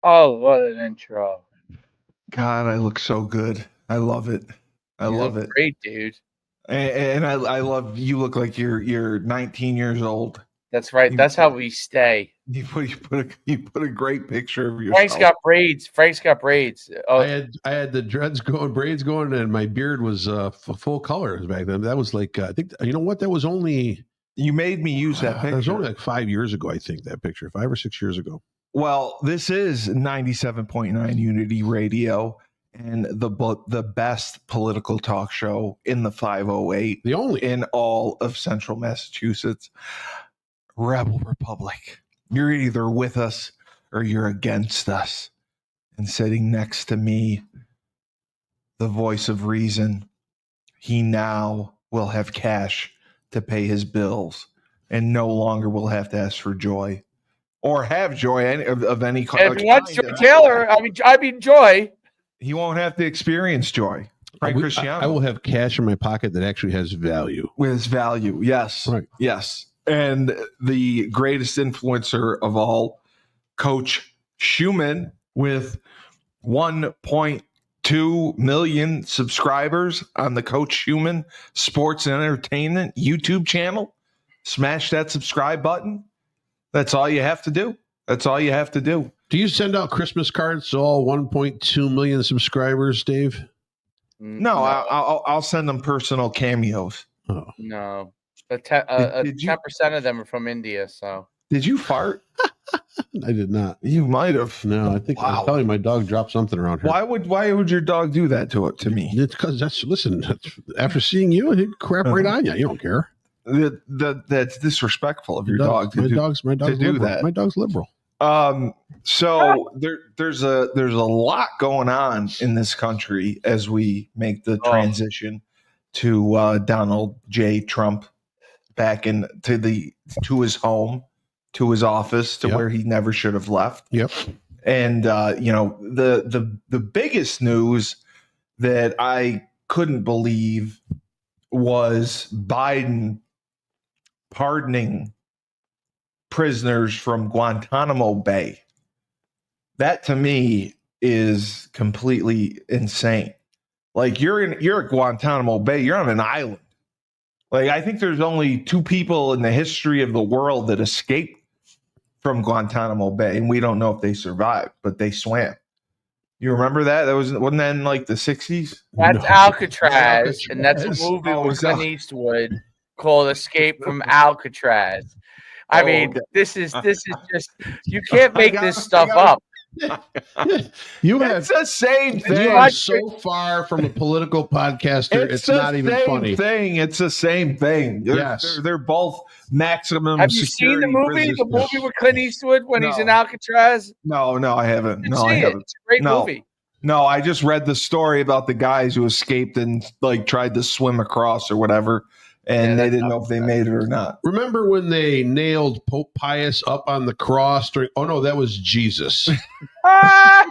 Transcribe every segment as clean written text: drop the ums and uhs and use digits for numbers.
Oh, what an intro. God, I look so good. I love it. I love it. Great, dude. And I love you. Look like you're 19 years old. That's right. That's how we stay. You put a great picture of yourself. Frank's got braids. Frank's got braids. Oh, I had the dreads going, braids going, and my beard was full color back then. That was like I think you know what? That was only you made me use that picture. That was only like 5 years ago. I think that picture 5 or 6 years ago. Well, this is 97.9 Unity Radio and the best political talk show in the 508, the only in all of Central Massachusetts. Rebel Republic. You're either with us or you're against us. And sitting next to me, the voice of reason, he now will have cash to pay his bills and no longer will have to ask for joy or have joy of any kind. And if he wants Joy Taylor, I mean Joy. He won't have to experience joy. Frank Cristiano. I will have cash in my pocket that actually has value. With value, yes. Right. Yes. And the greatest influencer of all, Coach Schuman, with 1.2 million subscribers on the Coach Schuman Sports and Entertainment YouTube channel. Smash that subscribe button. That's all you have to do. That's all you have to do. Do you send out Christmas cards to all 1.2 million subscribers, Dave? No, I'll send them personal cameos. Oh. No. 10% of them are from India, so. Did you fart? I did not. You might have. No, I think I was telling you my dog dropped something around here. Why would your dog do that to me? It's because after seeing you, he'd crap right on you. You don't care. That's disrespectful of your dog. My dog's do that. My dog's liberal. So there's a lot going on in this country as we make the transition to Donald J. Trump back to his home, to his office, to where he never should have left. Yep. And the biggest news that I couldn't believe was Biden pardoning prisoners from Guantanamo Bay. That to me is completely insane. Like you're at Guantanamo Bay, you're on an island. Like I think there's only 2 people in the history of the world that escaped from Guantanamo Bay, and we don't know if they survived, but they swam. You remember that? Wasn't that in like the 60s? That's Alcatraz, and that's a movie with Clint Eastwood called Escape from Alcatraz. I mean, this is just, you can't make this stuff up. It's the same thing. You are so far from a political podcaster. It's not even funny. It's the same thing. They're both maximum. Have you seen the movie? The movie with Clint Eastwood when he's in Alcatraz? No, I haven't. I haven't. It's a great movie. No, I just read the story about the guys who escaped and like tried to swim across or whatever. And they didn't know if they made it or not. Remember when they nailed Pope Pius up on the cross? Oh, no, that was Jesus. Come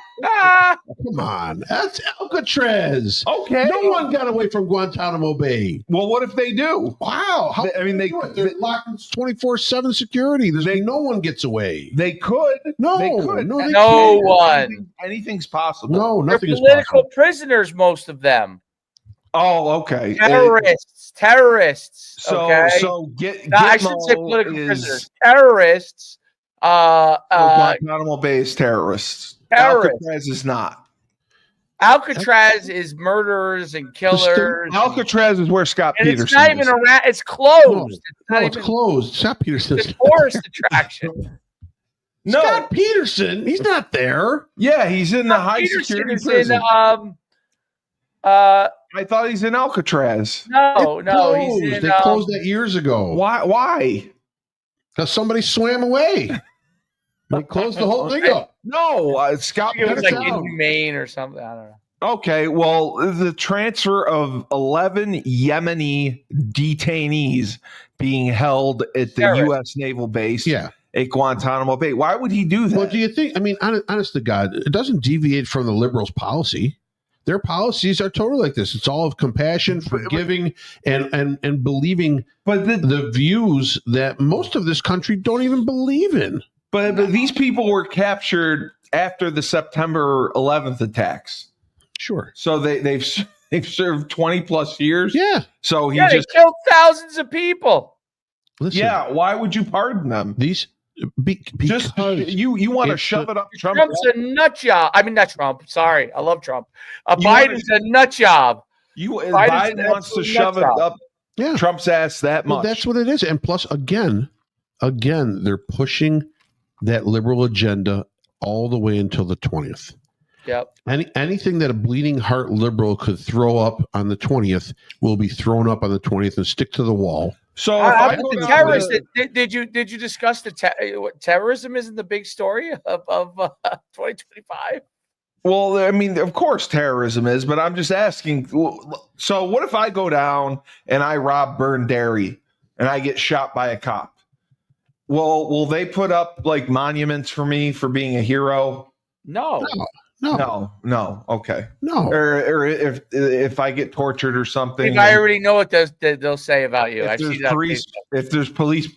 on. That's Alcatraz. Okay. No one got away from Guantanamo Bay. Well, what if they do? Wow. They're locked in 24/7 security. No one gets away. They could. No. They could. No one. Anything's possible. No, nothing is possible. They're political prisoners, most of them. Oh, okay. Terrorists. So I should say political prisoners. Terrorists. Guantanamo Bay is terrorists. Alcatraz is not. Alcatraz is murderers and killers. Alcatraz is where Scott Peterson it's not even around. It's closed. It's closed. Scott Peterson. It's a tourist attraction. No. Scott Peterson. He's not there. Yeah, he's in the high security prison. I thought he's in Alcatraz. No, he's in. They closed that years ago. Why? Because somebody swam away. They closed the whole thing up. No, Scott. It was like inhumane or something. I don't know. Okay, well, the transfer of 11 Yemeni detainees being held at the U.S. naval base at Guantanamo Bay. Why would he do that? Well, do you think, I mean, honest to God, it doesn't deviate from the liberals' policy. Their policies are totally like this. It's all of compassion, forgiving, and believing the views that most of this country don't even believe in. But these people were captured after the September 11th attacks. Sure. So they've served 20 plus years. Yeah. So they killed thousands of people. Listen, yeah. Why would you pardon them? These because you want to shove it up Trump. Trump's a nut job. I mean, not Trump. Sorry, I love Trump. Biden's a nut job. Biden wants to shove it up Trump's ass that much. Well, that's what it is. And plus, again, they're pushing that liberal agenda all the way until the 20th. Yep. Anything that a bleeding heart liberal could throw up on the 20th will be thrown up on the 20th and stick to the wall. So the terrorists, did you discuss terrorism isn't the big story of 2025? Well, I mean, of course terrorism is, but I'm just asking. So what if I go down and I rob Burn Dairy and I get shot by a cop? Well, will they put up like monuments for me for being a hero? No. Okay. No. Or if I get tortured or something. I already know what they'll say about you. If there's police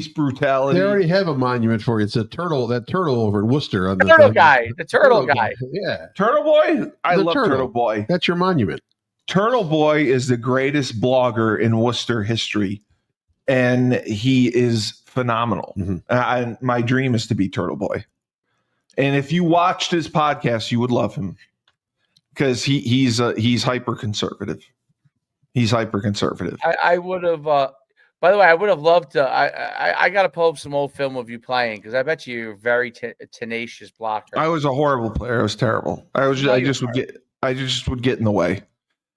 brutality, they already have a monument for you. It's that turtle over in Worcester. The turtle guy. Yeah. Turtle Boy. I love Turtle Boy. That's your monument. Turtle Boy is the greatest blogger in Worcester history, and he is phenomenal. Mm-hmm. And my dream is to be Turtle Boy. And if you watched his podcast, you would love him because he's hyper conservative. He's hyper conservative. I would have. By the way, I would have loved to. I got to pull up some old film of you playing because I bet you're a very tenacious blocker. I was a horrible player. I was terrible. I just would get in the way.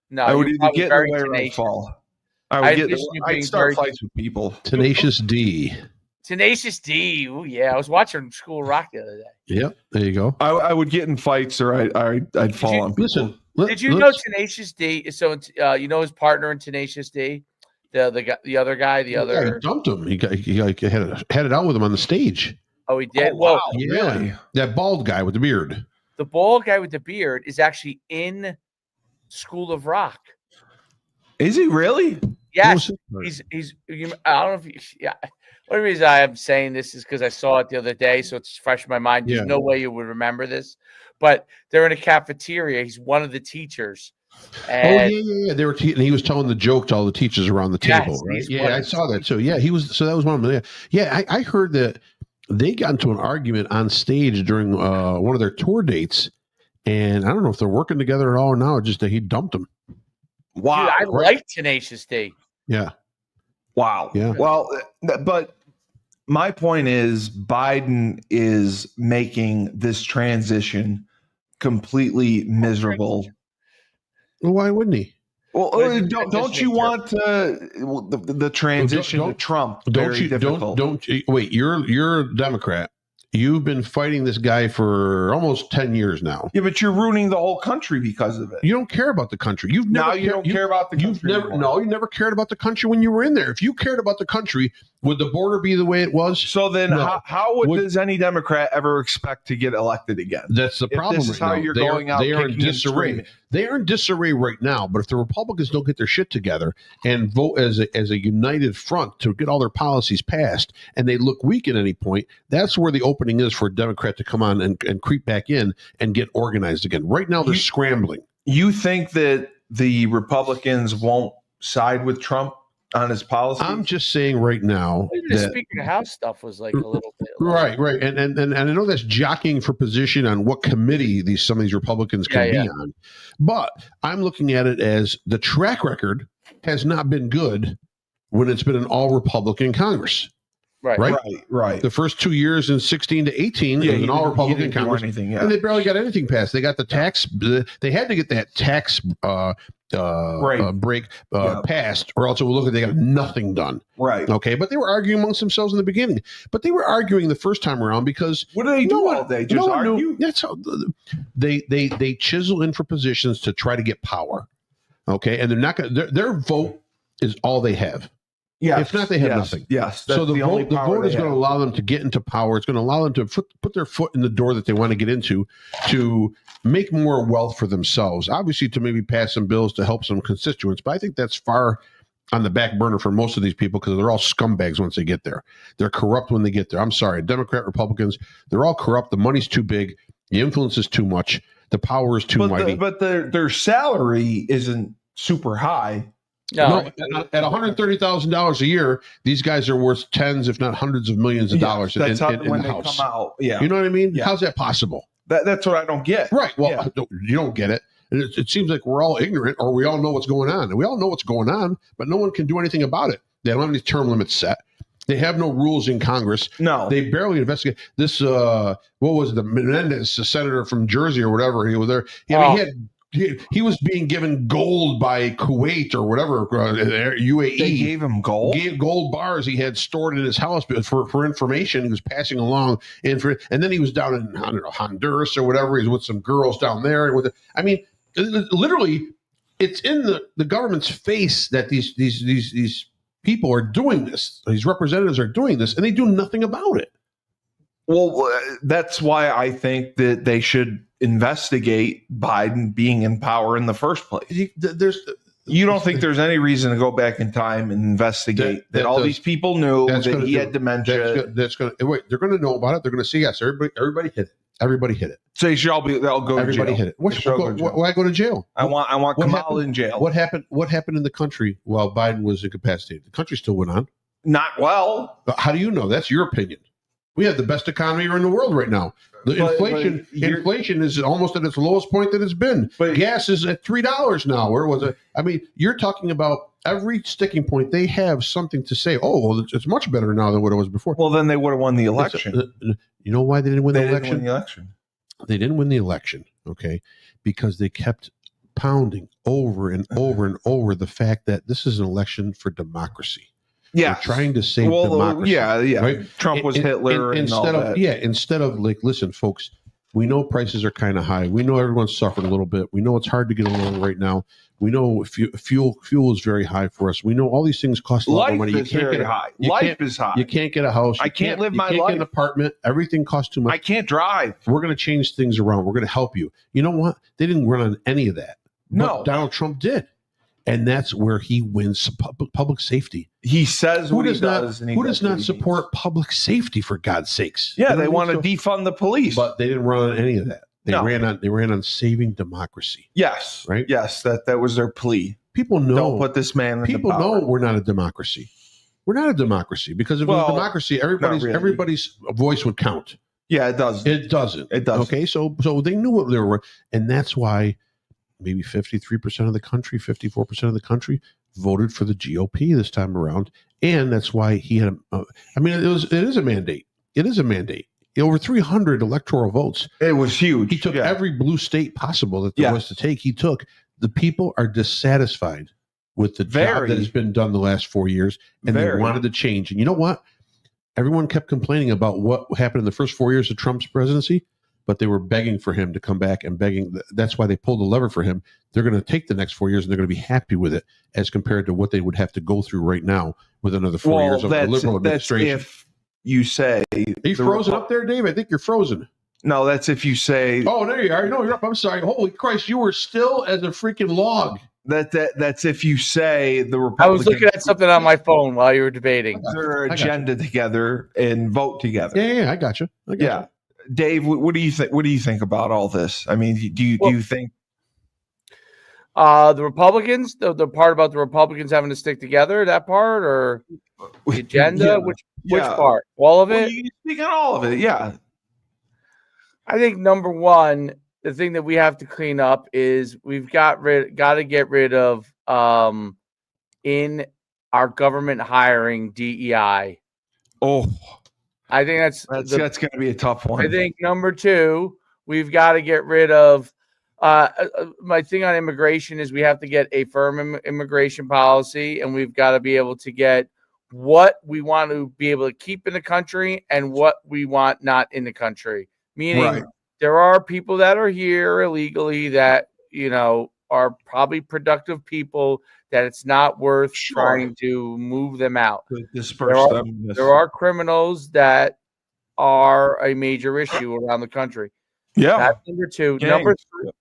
No, I would either get in the way or I'd fall. I'd start fights with people. Tenacious D. Tenacious D. Oh yeah, I was watching School of Rock the other day. Yep, there you go. I would get in fights or I'd fall on people. Listen, did you know Tenacious D? So you know his partner in Tenacious D, the other guy, he dumped him. He had it out with him on the stage. Oh, he did. Oh, wow, yeah, really? That bald guy with the beard. The bald guy with the beard is actually in School of Rock. Is he really? Yes, he's. I don't know if yeah. One reason I am saying this is because I saw it the other day, so it's fresh in my mind. There's no way you would remember this, but they're in a cafeteria. He's one of the teachers. And They were, and he was telling the joke to all the teachers around the table, right? Yeah, I saw that too. Yeah, he was. So that was one of them. Yeah, I heard that they got into an argument on stage during one of their tour dates, and I don't know if they're working together at all now, or just that he dumped him. Wow, dude, I like Tenacious D. Yeah. Wow. Yeah. Well, but my point is Biden is making this transition completely miserable. Well, why wouldn't he? Well, don't you want the transition to Trump? Don't you wait? You're a Democrat. You've been fighting this guy for almost 10 years now. Yeah, but you're ruining the whole country because of it. You don't care about the country. You don't care about the country. You never cared about the country when you were in there. If you cared about the country, would the border be the way it was? So then how does any Democrat ever expect to get elected again? That's the problem. This is how you're going out. They are in disarray. They are in disarray right now. But if the Republicans don't get their shit together and vote as a united front to get all their policies passed, and they look weak at any point, that's where the opening is for a Democrat to come on and creep back in and get organized again. Right now, they're scrambling. You think that the Republicans won't side with Trump on his policy? I'm just saying right now. The Speaker of the House stuff was like a little bit. Right. And I know that's jockeying for position on what committee some of these Republicans can be on. But I'm looking at it as the track record has not been good when it's been an all-Republican Congress. Right. The first 2 years in 16 to 18, it was an all-Republican Congress, and they barely got anything passed. They got the tax. They had to get that tax break passed, or else it would look like they got nothing done. Right. Okay, but they were arguing amongst themselves in the beginning. But they were arguing the first time around because what do they do all day? Just argue. That's how they chisel in for positions to try to get power. Okay, and they're not going. Their vote is all they have. Yeah. If not, they have nothing. Yes. So the vote is going to allow them to get into power. It's going to allow them to put their foot in the door that they want to get into, to make more wealth for themselves. Obviously, to maybe pass some bills to help some constituents. But I think that's far on the back burner for most of these people because they're all scumbags once they get there. They're corrupt when they get there. I'm sorry, Democrat, Republicans, they're all corrupt. The money's too big. The influence is too much. The power is too mighty. But their salary isn't super high. No, at $130,000 a year, these guys are worth tens, if not hundreds of millions of dollars in the house. Come out. Yeah. You know what I mean? Yeah. How's that possible? That's what I don't get. Right. Well, you don't get it. And it seems like we're all ignorant, or we all know what's going on. And we all know what's going on, but no one can do anything about it. They don't have any term limits set. They have no rules in Congress. No. They barely investigate. This, what was it, the Menendez, the senator from Jersey or whatever, he was there. He was being given gold by Kuwait or whatever, UAE. They gave him gold? Gave gold bars he had stored in his house for information. He was passing along. And then he was down in, I don't know, Honduras or whatever. He was with some girls down there. Literally, it's in the government's face that these people are doing this. These representatives are doing this, and they do nothing about it. Well, that's why I think that they should investigate Biden being in power in the first place. You don't think there's any reason to go back in time and investigate that all these people knew that he had dementia? They're going to know about it. They're going to say, yes, everybody hit it. Everybody hit it. So they'll go everybody to jail. Hit it. Why go to jail? I want Kamala in jail. What happened in the country while Biden was incapacitated? The country still went on. Not well. But how do you know? That's your opinion. We have the best economy in the world right now. Inflation is almost at its lowest point that it's been. But gas is at $3 now. Where was it? I mean, you're talking about every sticking point. They have something to say. Oh, well, it's much better now than what it was before. Well, then they would have won the election. You know why they didn't win the election? They didn't win the election. Okay, because they kept pounding over and over and over the fact that this is an election for democracy. Yeah, they're trying to save democracy. Yeah. Right? Trump was Hitler. Instead of like, listen, folks, we know prices are kind of high. We know everyone's suffering a little bit. We know it's hard to get along right now. We know fuel is very high for us. We know all these things cost a lot of money. Life is high. You can't get a house. I can't live my life. You can't get an apartment. Everything costs too much. I can't drive. We're going to change things around. We're going to help you. You know what? They didn't run on any of that. No. But Donald Trump did. And that's where he wins public safety. He says what he does. Who does not support public safety, for God's sakes? Yeah, they want to defund the police. But they didn't run on any of that. They ran on saving democracy. Yes. Right? Yes, that was their plea. People know. Don't put this man in People know we're not a democracy. We're not a democracy because if it was a democracy, everybody's voice would count. Yeah, it does. It doesn't. Okay, so they knew what they were, and that's why maybe 53% of the country, 54% of the country voted for the GOP this time around. And that's why he had, it is a mandate. It is a mandate. Over 300 electoral votes. It was huge. He took every blue state possible that there was to take. He took. The people are dissatisfied with the job that has been done the last 4 years, and they wanted to change. And you know what? Everyone kept complaining about what happened in the first 4 years of Trump's presidency. But they were begging for him to come back and begging. That's why they pulled the lever for him. They're going to take the next 4 years and they're going to be happy with it as compared to what they would have to go through right now with another 4 years of the liberal administration. That's if you say. Are you frozen up there, Dave? I think you're frozen. No, that's if you say. Oh, there you are. No, you're up. I'm sorry. Holy Christ, you were still as a freaking log. That's if you say the Republicans. I was looking at something on my phone while you were debating. Their agenda together and vote together. Yeah, I got you. Dave, what do you think? What do you think about all this? I mean, do you think the Republicans, the part about the Republicans having to stick together, that part, or the agenda, which part, all of it? You can speak on all of it. Yeah, I think number one, the thing that we have to clean up is we've got to get rid of in our government hiring DEI. Oh, I think that's going to be a tough one. I think number 2, we've got to get rid of. My thing on immigration is we have to get a firm immigration policy, and we've got to be able to get what we want to be able to keep in the country and what we want not in the country. Meaning, there are people that are here illegally that are probably productive people that it's not worth trying to move them out. Disperse them. There are criminals that are a major issue around the country. Yeah. That's number 2.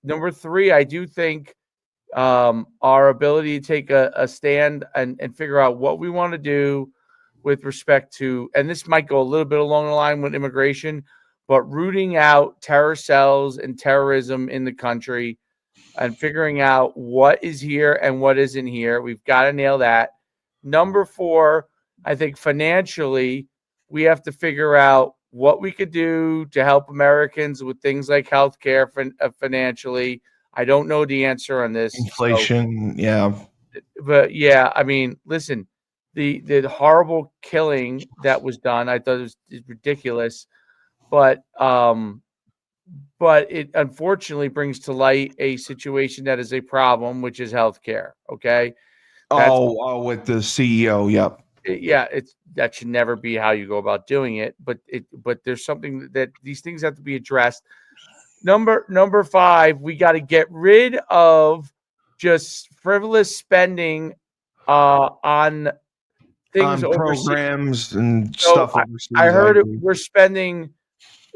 Number 3, I do think our ability to take a stand and figure out what we want to do with respect to, and this might go a little bit along the line with immigration, but rooting out terror cells and terrorism in the country and figuring out what is here and what isn't here. We've got to nail that. Number 4, I think financially, we have to figure out what we could do to help Americans with things like healthcare financially. I don't know the answer on this. Inflation, yeah. But yeah, I mean, listen, the horrible killing that was done, I thought it was ridiculous. But it unfortunately brings to light a situation that is a problem, which is healthcare. Okay. With the CEO, yep. Yeah, that should never be how you go about doing it. But there's something that these things have to be addressed. Number 5, we got to get rid of just frivolous spending on things, on programs and stuff. I heard we're spending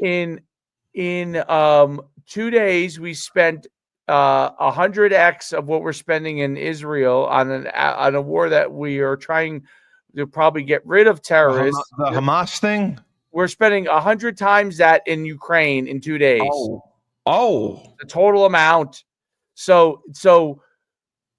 in 2 days. We spent 100x of what we're spending in Israel on a war that we are trying to probably get rid of terrorists. The Hamas thing. We're spending 100 times that in Ukraine in 2 days. Oh, the total amount. So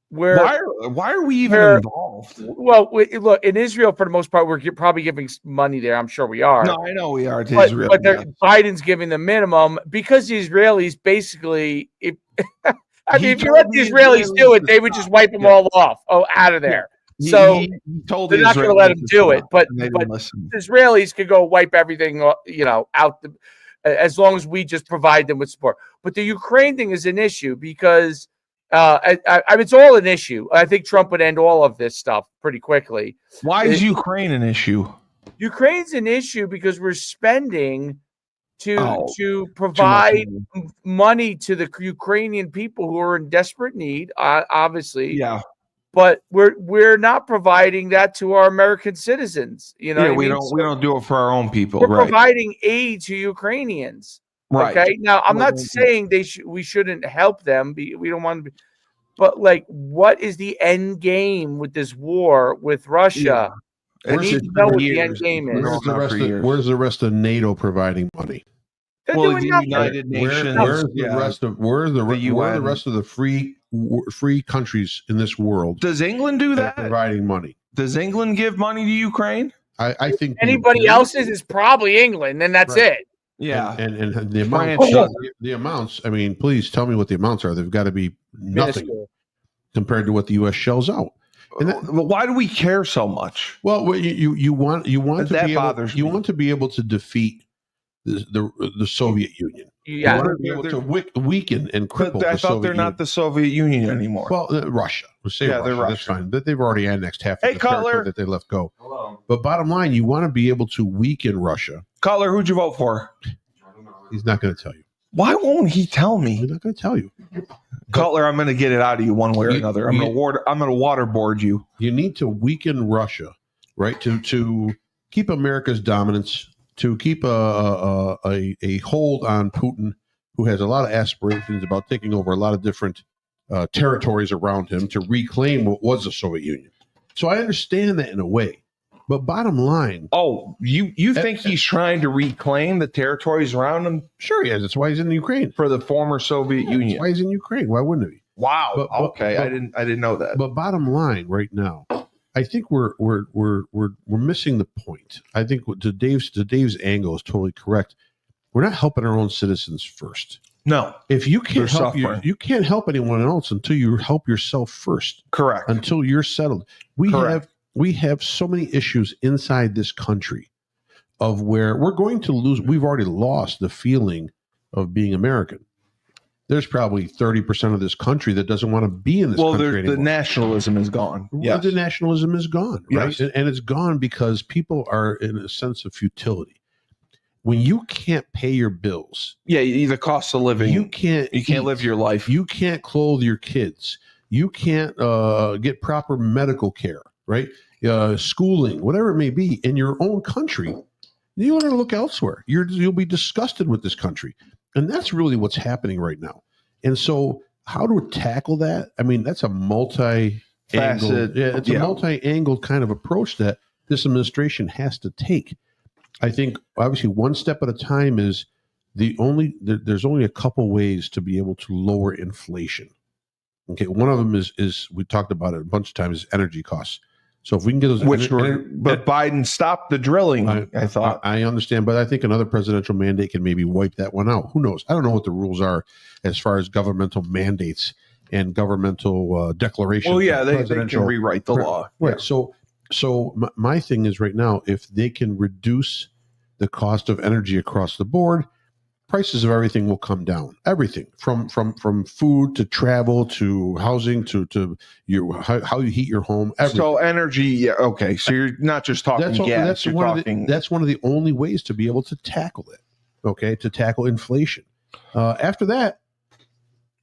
why are we even involved? Well, look, in Israel, for the most part, we're probably giving money there. I'm sure we are. No, I know we are to Israel. But Biden's giving the minimum because the Israelis basically, if you let the Israelis do it, they would just wipe them all off. Out of there. So he told they're not going to let them do it. But the Israelis could go wipe everything, out as long as we just provide them with support. But the Ukraine thing is an issue because it's all an issue. I think Trump would end all of this stuff pretty quickly. Why is Ukraine an issue? Ukraine's an issue because we're spending to provide money to the Ukrainian people who are in desperate need, obviously. Yeah. But we're not providing that to our American citizens. We don't do it for our own people. We're providing aid to Ukrainians. Right. Okay. Now I'm not saying we shouldn't help them. We don't want to be, but what is the end game with this war with Russia? Yeah. We need to know what the end game is. Where's the rest of NATO providing money? They're doing nothing. United Nations. Where's the rest of the free countries in this world? Does England do that? Providing money. Does England give money to Ukraine? I think anybody else's is probably England, and that's it. Yeah, and the amounts. I mean, please tell me what the amounts are. They've got to be nothing compared to what the U.S. shells out. Well, why do we care so much? Well, you want to be able to defeat the Soviet Union. Yeah, you want to be able to weaken and cripple. I thought they're not the Soviet Union anymore. Well, Russia. We'll say Russia. They're Russia. That's fine. But they've already annexed half of the territory that they left go. Hello. But bottom line, you want to be able to weaken Russia. Cutler, who'd you vote for? He's not going to tell you. Why won't he tell me? He's not going to tell you. Cutler, I'm going to get it out of you one way or another. I'm going to waterboard you. You need to weaken Russia, right? To keep America's dominance, to keep a hold on Putin, who has a lot of aspirations about taking over a lot of different territories around him to reclaim what was the Soviet Union. So I understand that in a way. But bottom line... Oh, you think he's trying to reclaim the territories around him? Sure he is. That's why he's in Ukraine. For the former Soviet Union. That's why he's in Ukraine. Why wouldn't he? Wow. Okay, I didn't know that. But bottom line right now, I think we're missing the point. I think to Dave's angle is totally correct. We're not helping our own citizens first. No. If you can't help you can't help anyone else until you help yourself first. Correct. Until you're settled. We have so many issues inside this country of where we're going to lose. We've already lost the feeling of being American. There's probably 30% of this country that doesn't want to be in this country anymore. The nationalism is gone. Yeah, the nationalism is gone, right? Yes. And it's gone because people are in a sense of futility. When you can't pay your bills, the cost of living, you can't live your life. You can't clothe your kids. You can't get proper medical care, right? Schooling, whatever it may be, in your own country. You want to look elsewhere. You'll be disgusted with this country. And that's really what's happening right now. And so how to tackle that? I mean, that's a multi-angled kind of approach that this administration has to take. I think obviously one step at a time is there's only a couple ways to be able to lower inflation. Okay. One of them is we talked about it a bunch of times, is energy costs. So if we can get those, but Biden stopped the drilling. I thought. I understand, but I think another presidential mandate can maybe wipe that one out. Who knows? I don't know what the rules are as far as governmental mandates and governmental declarations. Well, yeah, they can rewrite the law. Right. Yeah. So my thing is right now, if they can reduce the cost of energy across the board, prices of everything will come down. Everything from food to travel to housing to how you heat your home. Everything. So energy, yeah, okay. So you're not just talking gas. That's one of the only ways to be able to tackle it. Okay, to tackle inflation. After that,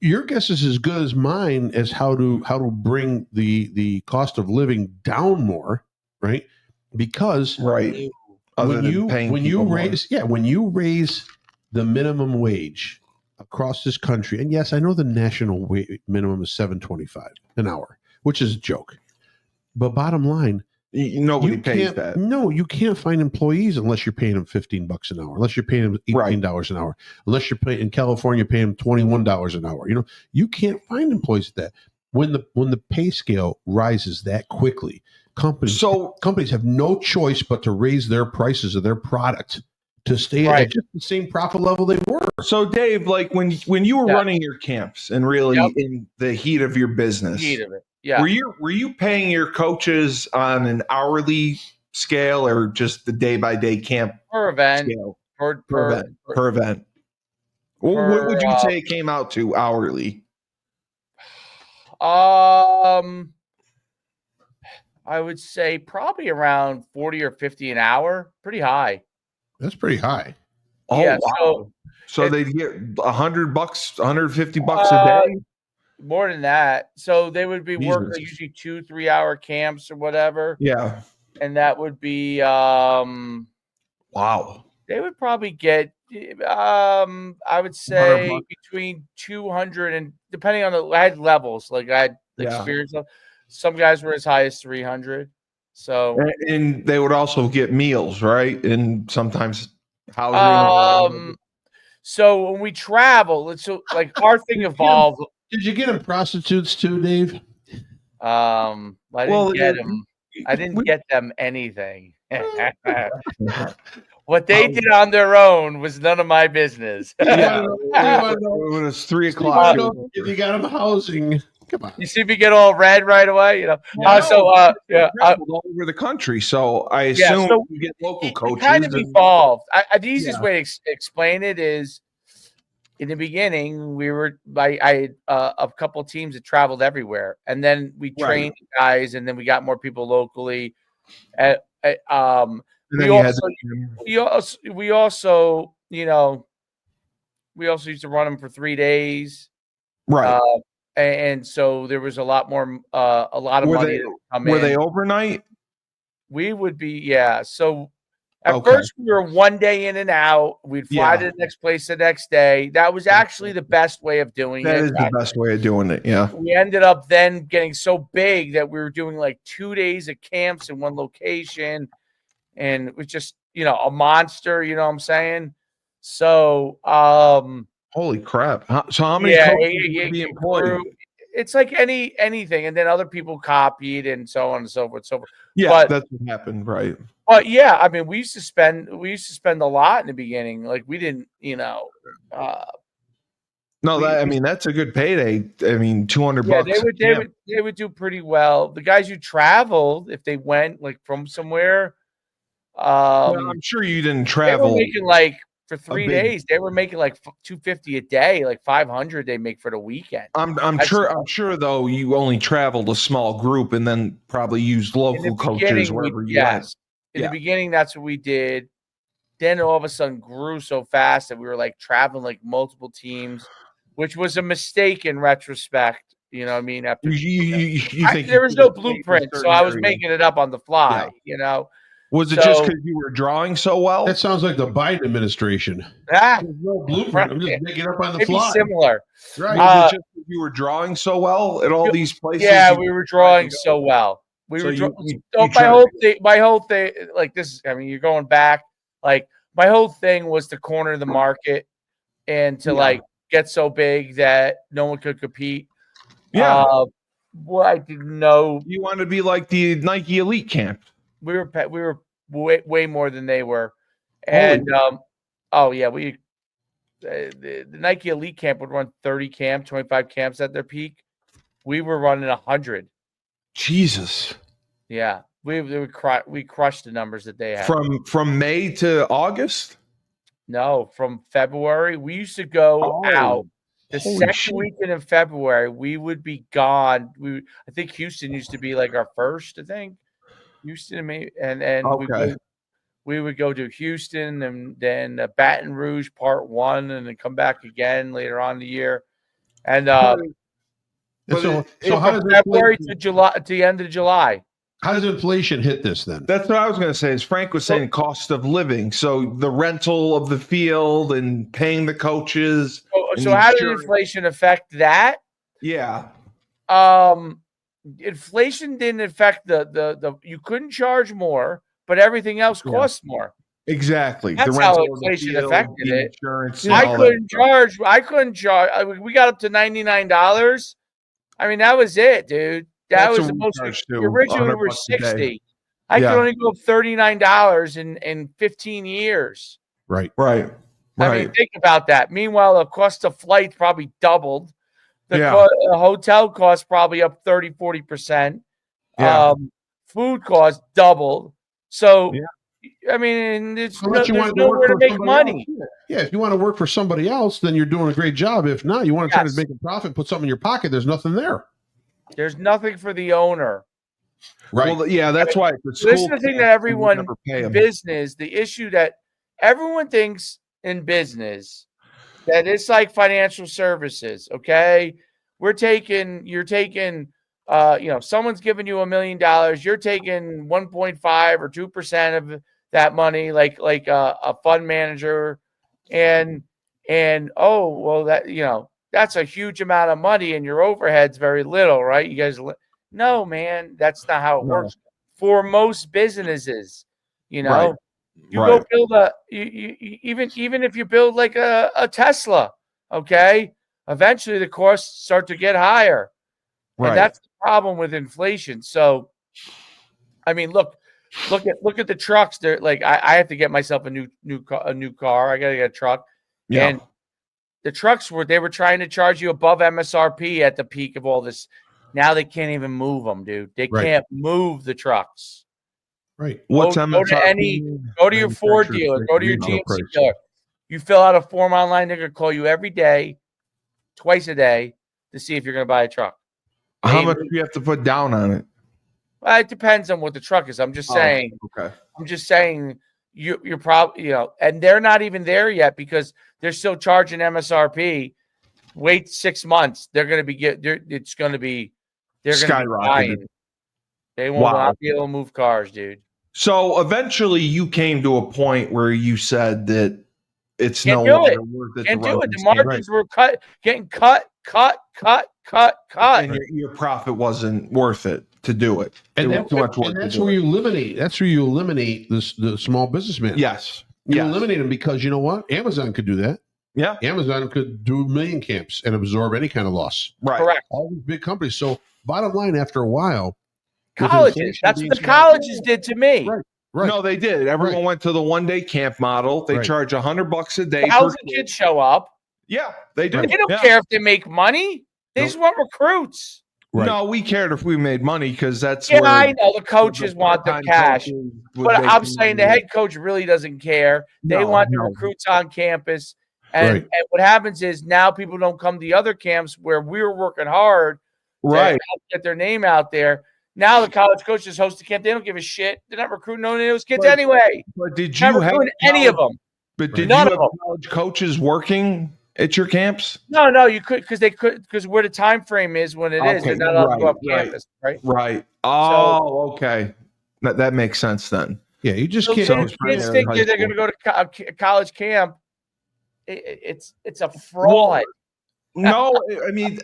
your guess is as good as mine as how to bring the cost of living down more, right? Because when you raise the minimum wage across this country, and yes, I know the national minimum is $7.25 an hour, which is a joke. But bottom line, nobody pays that. No, you can't find employees unless you're paying them $15 an hour, unless you're paying them $18 an hour, unless you're paying in California paying them $21 an hour. You can't find employees at that. When the pay scale rises that quickly, companies have no choice but to raise their prices of their product to stay at just the same profit level they were. So, Dave, like when you were running your camps and really in the heat of your business, were you paying your coaches on an hourly scale or just the day-by-day camp per event scale? Per event. What would you say it came out to hourly? I would say probably around 40 or 50 an hour. Pretty high. That's pretty high. Oh, yeah, wow. So they'd get $100, $150 a day? More than that. So they would be working usually 2-3 hour camps or whatever. Yeah. And that would be wow. They would probably get I would say between 200 and depending on I had levels, like I had experience of. Some guys were as high as 300. So and they would also get meals, right? And sometimes housing. So when we travel, so like our thing evolved. Did you get them prostitutes too, Dave? I didn't get them. I didn't get them anything. What they did on their own was none of my business. Yeah, it was 3 o'clock. If you got them housing. Come on. You see me get all red right away, all over the country. So I assume you get local coaches. Kind of evolved. The easiest way to explain it is, in the beginning, I had a couple teams that traveled everywhere, and then we trained guys, and then we got more people locally. We also used to run them for 3 days, right? And so there was a lot of money that come in. Were they overnight? We would be, So at first we were 1 day in and out. We'd fly to the next place the next day. That was actually the best way of doing it. That is the best way of doing it. Yeah. We ended up then getting so big that we were doing like 2 days of camps in one location, and it was just a monster. You know what I'm saying? So. Holy crap! So how many coaches would be employed? It's like anything, and then other people copied, and so on and so forth. Yeah, that's what happened, right? But yeah, I mean, we used to spend a lot in the beginning. Like we didn't, that's a good payday. I mean, $200. They would do pretty well. The guys who traveled, if they went like from somewhere, I'm sure you didn't travel. They were making like for 3 days. They were making like $250 a day, like $500 they make for the weekend. I'm sure though you only traveled a small group and then probably used local coaches wherever you went. In the beginning, that's what we did. Then all of a sudden grew so fast that we were like traveling like multiple teams, which was a mistake in retrospect. You know what I mean? After you think there was no blueprint, so I was making it up on the fly. You know. Was it just because you were drawing so well? That sounds like the Biden administration. There's no blueprint. I'm just making up on the fly. Similar. Right. Was it just because you were drawing so well at all these places? Yeah, we were drawing so well. My whole thing, like this. I mean, you're going back. Like my whole thing was to corner the market and to like get so big that no one could compete. Yeah. Well, I didn't know. You want to be like the Nike Elite Camp. We were way more than they were, and the Nike Elite Camp would run 30 camps, 25 camps at their peak. We were running 100. Jesus. Yeah, we crushed the numbers that they had. From May to August? No, from February. We used to go out. The second weekend in February, we would be gone. I think Houston used to be like our first, I think. Houston, and we would go to Houston and then Baton Rouge Part 1, and then come back again later on in the year. And so how does February to July to the end of July? How does inflation hit this then? That's what I was going to say. As Frank was saying, cost of living. So the rental of the field and paying the coaches. So how did inflation affect that? Yeah. Inflation didn't affect the you couldn't charge more, but everything else cost more. Exactly. That's the how inflation affected it. Insurance. I couldn't charge. We got up to $99. I mean, that was it, dude. That was the most. Originally, we were $60. I could only go up $39 in 15 years. Right. I mean, think about that. Meanwhile, the cost of flights probably doubled. The hotel cost probably up 30-40%. Food costs doubled. So, I mean, there's nowhere to make money. Yeah, if you want to work for somebody else, then you're doing a great job. If not, you want to try to make a profit, put something in your pocket. There's nothing there. There's nothing for the owner. Right. Well, yeah, that's why. This is the thing that everyone in business, the issue that everyone thinks in business, that it's like financial services. Okay. You're taking, someone's giving you $1 million. You're taking 1.5 or 2% of that money, like a fund manager. And that's a huge amount of money and your overhead's very little, right? You guys, no, man, that's not how it works for most businesses. Go build even if you build like a Tesla, okay, eventually the costs start to get higher. And that's the problem with inflation. So, I mean, look at the trucks. They're like, I have to get myself a new car. I got to get a truck. Yeah. And the trucks were trying to charge you above MSRP at the peak of all this. Now they can't even move them, dude. They can't move the trucks. Right. What's MSRP? Go to your Ford dealer. Go to your GMC dealer. You fill out a form online. They're going to call you every day, twice a day, to see if you're going to buy a truck. How much do you have to put down on it? Well, it depends on what the truck is. I'm just saying. Okay. I'm just saying you're probably, and they're not even there yet because they're still charging MSRP. Wait 6 months. They're going to be it's going to be skyrocketed. They won't not be able to move cars, dude. So eventually you came to a point where you said that it's no longer worth it. Can't do it. The margins were getting cut. And your profit wasn't worth it to do it. And that's where you eliminate. That's where you eliminate the small businessman. Yes. You eliminate them because you know what? Amazon could do that. Yeah. Amazon could do 1 million camps and absorb any kind of loss. Right. Correct. All these big companies. So bottom line, after a while, colleges. That's what the colleges did to me. Right. No, they did. Everyone went to the 1-day camp model. They charge $100 a day. 1,000 kids show up. Yeah, they do. They don't care if they make money. They just want recruits. Right. No, we cared if we made money because that's Yeah, where I know the coaches want the cash, but I'm saying the head coach really doesn't care. They want the recruits on campus, and what happens is now people don't come to the other camps where we were working hard to help get their name out there. Now the college coaches host the camp. They don't give a shit. They're not recruiting none of those kids anyway. But did Not you have recruiting any of them? But did None you of have them. college coaches working at your camps? No, you could because where the time frame is when it is. They're not allowed to go off campus, right? Right. Oh, okay. That makes sense then. Yeah, you just So can't. kids think they're going to go to college camp. It's a fraud. No, I mean,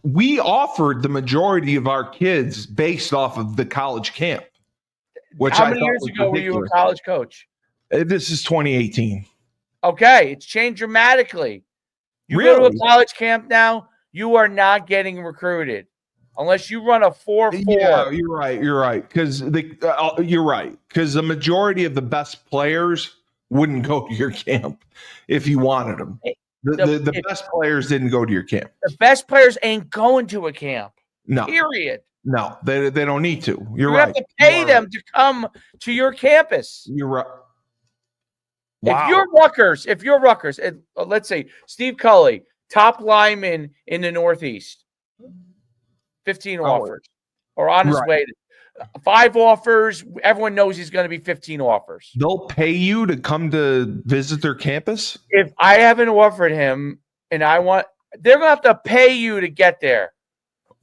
we offered the majority of our kids based off of the college camp. How many years ago were you a college coach? This is 2018. Okay, it's changed dramatically. You go to a college camp now, you are not getting recruited unless you run a 4-4. Yeah, you're right. Because you're right. Because the majority of the best players wouldn't go to your camp if you wanted them. The best players didn't go to your camp. The best players ain't going to a camp. No. Period. No, they don't need to. You have to pay them to come to your campus. You're right. Wow. If you're Rutgers, let's say Steve Cully, top lineman in the Northeast, 15 offers, or on his way to 5 offers. Everyone knows he's going to be 15 offers. They'll pay you to come to visit their campus? If I haven't offered him and they're going to have to pay you to get there.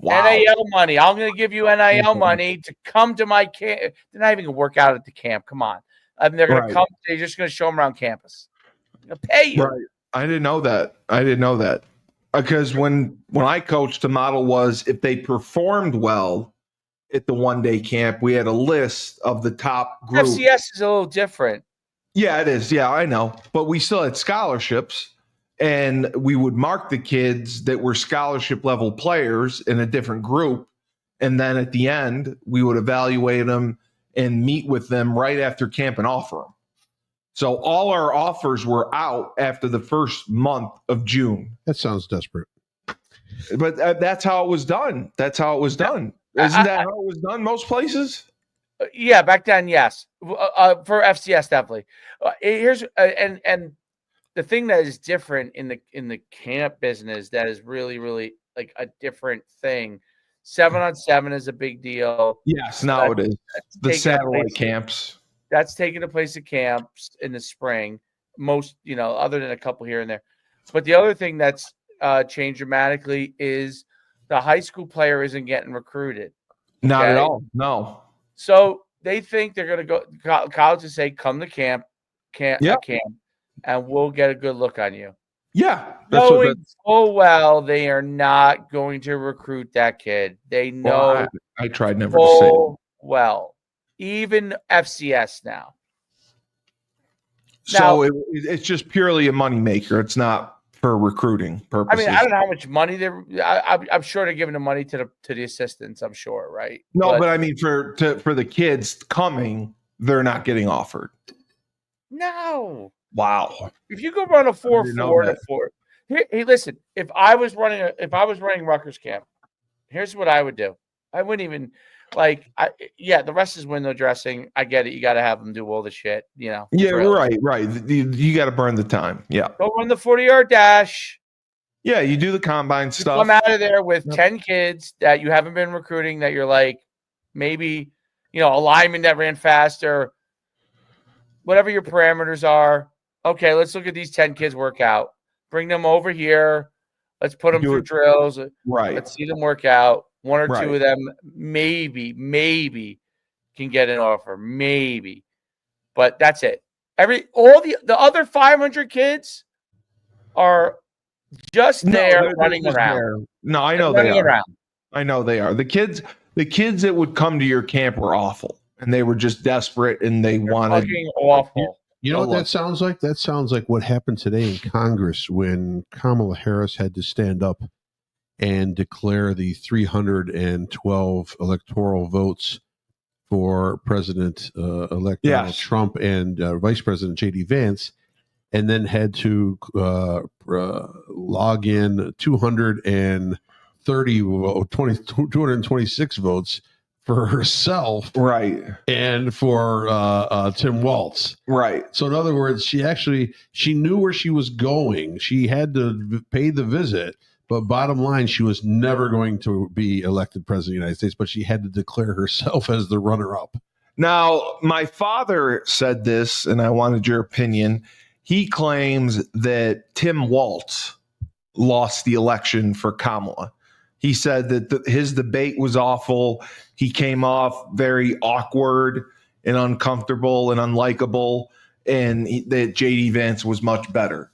Wow. NIL money. I'm going to give you NIL money to come to my camp. They're not even going to work out at the camp. Come on. They're going to come. They're just going to show them around campus. They're going to pay you. Right. I didn't know that. Because when I coached, the model was if they performed well at the one-day camp, we had a list of the top group. FCS is a little different. Yeah, it is. Yeah, I know. But we still had scholarships, and we would mark the kids that were scholarship level players in a different group. And then at the end, we would evaluate them and meet with them right after camp and offer them. So all our offers were out after the first month of June. That sounds desperate. But that's how it was done. Isn't that how it was done most places? Yeah, back then, yes. For FCS, definitely. Here's and the thing that is different in the camp business that is really, really like a different thing. 7-on-7 is a big deal. Yes, now it is. The satellite camps. That's taking the place of camps in the spring. Most, other than a couple here and there. But the other thing that's changed dramatically is the high school player isn't getting recruited. Okay? Not at all. No. So they think they're going to go colleges say, come to camp, and we'll get a good look on you. Yeah. Knowing full well they are not going to recruit that kid. They know. Well, I tried never to say it. Well, even FCS now. So it's just purely a moneymaker. It's not for recruiting purposes. I mean, I don't know how much money I'm sure they're giving the money to the assistants. I'm sure, right? No, but I mean, for the kids coming, they're not getting offered. No. Wow. If you go run a 4-4 to 4, hey, listen. If I was running Rutgers camp, here's what I would do. I wouldn't even. The rest is window dressing. I get it. You got to have them do all the shit, Yeah, right. You got to burn the time. Yeah. Go run the 40-yard dash. Yeah, you do the combine stuff. Come out of there with 10 kids that you haven't been recruiting that you're like, maybe, a lineman that ran faster, whatever your parameters are. Okay, let's look at these 10 kids work out. Bring them over here. Let's put them through drills. Right. Let's see them work out. One or two of them maybe can get an offer. Maybe. But that's it. All the other 500 kids are just running around. There. No, I know they are. I know they are. The kids that would come to your camp were awful. And they were just desperate and they're wanted fucking awful. You know what that sounds like? That sounds like what happened today in Congress when Kamala Harris had to stand up and declare the 312 electoral votes for President-elect Donald Trump and Vice President J.D. Vance, and then had to log in 230 226 votes for herself, right, and for Tim Walz, right. So in other words, she knew where she was going. She had to pay the visit, but bottom line, she was never going to be elected president of the United States. But she had to declare herself as the runner-up. Now, my father said this, and I wanted your opinion. He claims that Tim Walz lost the election for Kamala. He said that his debate was awful. He came off very awkward and uncomfortable and unlikable, and that J.D. Vance was much better.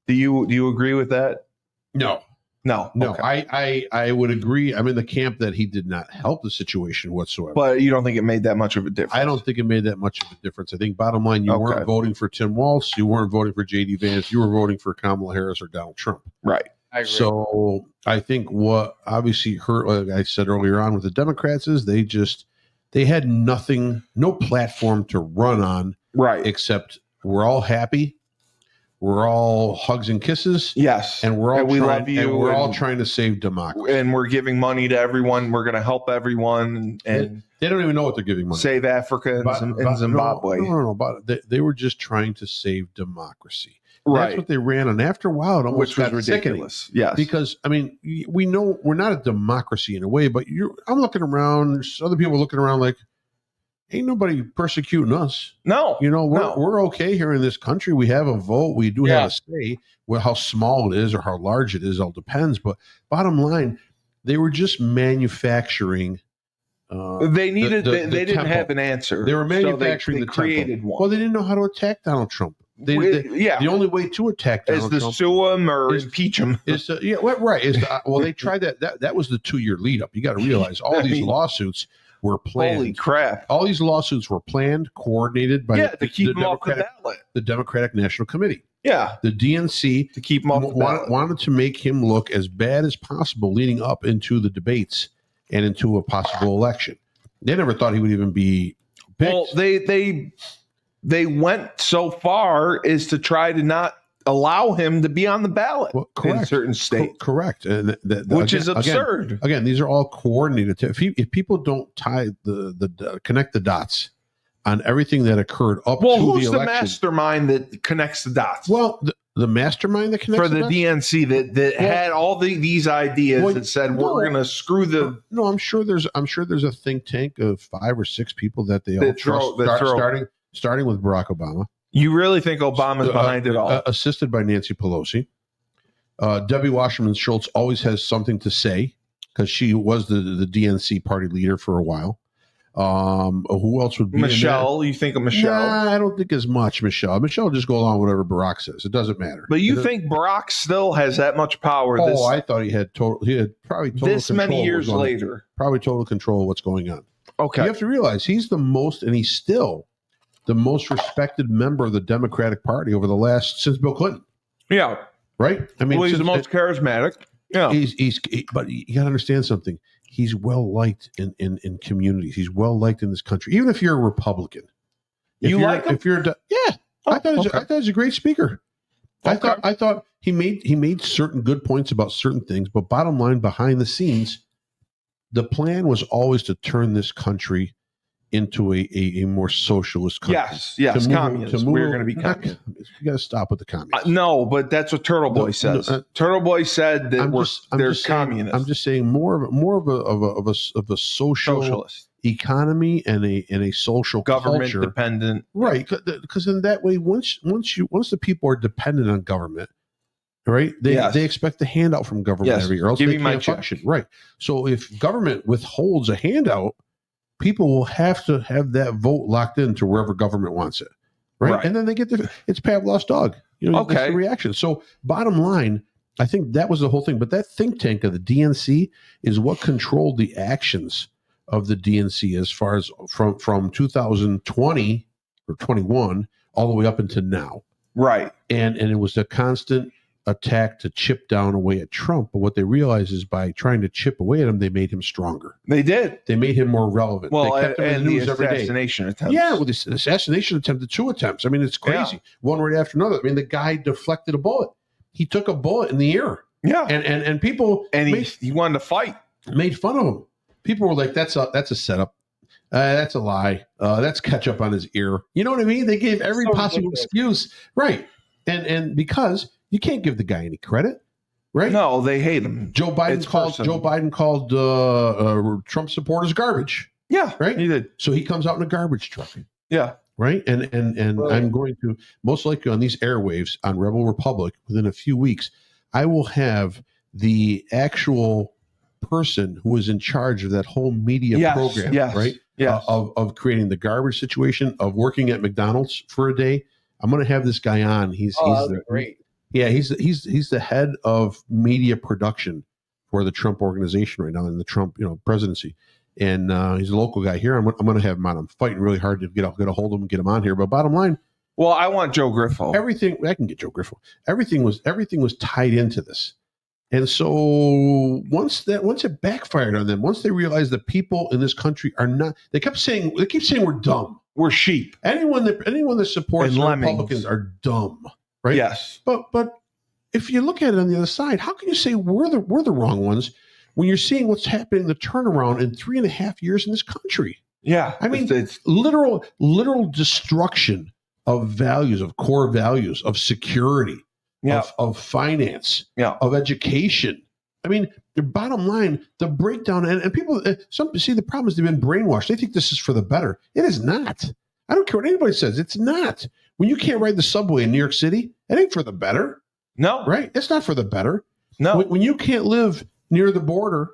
Do you agree with that? No. Okay. I would agree. I'm in the camp that he did not help the situation whatsoever. But you don't think it made that much of a difference? I don't think it made that much of a difference. I think bottom line, you weren't voting for Tim Walz. You weren't voting for J.D. Vance. You were voting for Kamala Harris or Donald Trump. Right. So I think what obviously hurt, like I said earlier on with the Democrats, is they had nothing, no platform to run on, right? Except we're all happy, we're all hugs and kisses, yes, and we're all we love you, and we're all trying to save democracy, and we're giving money to everyone. We're going to help everyone, and they don't even know what they're giving money. Save Africa and Zimbabwe. No. They were just trying to save democracy. Right. That's what they ran on. After a while, it almost got ridiculous. Sickening. Yes. Because, I mean, we know we're not a democracy in a way, but I'm looking around, other people are looking around like, ain't nobody persecuting us. No. We're okay here in this country. We have a vote. We do have a say. Well, how small it is or how large it is all depends. But bottom line, they were just manufacturing. They didn't have an answer. They were manufacturing they created one. Well, they didn't know how to attack Donald Trump. The only way to attack Donald Trump is to sue him or impeach him. They tried that. That was the 2-year lead up. You got to realize all these lawsuits were planned. Holy crap! All these lawsuits were planned, coordinated by to keep them off the ballot. The Democratic National Committee. Yeah, the DNC to keep him off the ballot. Wanted to make him look as bad as possible leading up into the debates and into a possible election. They never thought he would even be picked. Well, they went so far as to try to not allow him to be on the ballot in certain states. Correct. And which is absurd. Again, these are all coordinated. If people don't tie connect the dots on everything that occurred up to the election. Well, who's the mastermind that connects the dots? Well, the mastermind that connects for the DNC that had all these ideas that said we're going to screw the. No, I'm sure there's a think tank of 5 or 6 people that they all trust. Starting with Barack Obama. You really think Obama's behind it all? Assisted by Nancy Pelosi. Debbie Wasserman Schultz always has something to say because she was the DNC party leader for a while. Who else would be Michelle? You think of Michelle? Nah, I don't think as much Michelle. Michelle just go along with whatever Barack says. It doesn't matter. But you think Barack still has that much power? I thought he had probably total this control many years later. Probably total control of what's going on. Okay. You have to realize he's still the most respected member of the Democratic Party since Bill Clinton. Yeah. Right? I mean, he's the most charismatic. Yeah. But you got to understand something. He's well liked in communities. He's well liked in this country. Even if you're a Republican, like him? I thought he was a great speaker. Okay. I thought he made certain good points about certain things, but bottom line, behind the scenes, the plan was always to turn this country into a more socialist country. Yes, communist. We're going to be communist. You got to stop with the communists. No, but that's what Turtle Boy says. Turtle Boy said that they're communists. I'm just saying more of a socialist economy and a social government culture. Dependent, right? Because in that way, once the people are dependent on government, right? They expect a handout from government every year, else they can't function. Right. So if government withholds a handout, people will have to have that vote locked into wherever government wants it, right? And then they get it's Pavlov's dog. That's the reaction. So bottom line, I think that was the whole thing. But that think tank of the DNC is what controlled the actions of the DNC as far as from 2020 or 21 all the way up into now. Right. And it was a constant attack to chip down away at Trump. But what they realized is by trying to chip away at him, they made him stronger. They did. They made him more relevant. Well, they kept him in the news every day. Assassination attempts. Yeah, well, the assassination attempt, the 2 attempts. I mean, it's crazy. One right after another. I mean, the guy deflected a bullet. He took a bullet in the ear. Yeah. And people he wanted to fight. Made fun of him. People were like, that's a setup. That's a lie. That's ketchup on his ear. You know what I mean? They gave every possible excuse. Right. And because you can't give the guy any credit. Right? No, they hate him. Joe Biden called Trump supporters garbage. Yeah. Right? He did. So he comes out in a garbage truck. Yeah. Right. And I'm going to most likely on these airwaves on Rebel Republic within a few weeks, I will have the actual person who is in charge of that whole media program, right? Yeah. Of creating the garbage situation, of working at McDonald's for a day. I'm going to have this guy on. He's great. Yeah, he's the head of media production for the Trump organization right now in the Trump presidency. And he's a local guy here. I'm going to have him on. I'm fighting really hard to get a hold of him and get him on here. But bottom line, well, I want Joe Griffo. Everything I can get Joe Griffo. Everything was tied into this. And so once it backfired on them, once they realized that people in this country are not, they keep saying we're dumb. We're sheep. Anyone that supports Republicans are dumb, right? Yes. But if you look at it on the other side, how can you say we're the wrong ones when you're seeing what's happening, the turnaround in 3.5 years in this country? Yeah. I mean, it's literal destruction of values, of core values, of security. Of finance, of education. I mean, the bottom line, the breakdown, and people, some see the problem is they've been brainwashed. They think this is for the better. It is not. I don't care what anybody says. It's not. When you can't ride the subway in New York City, it ain't for the better. No. Right? It's not for the better. No. When you can't live near the border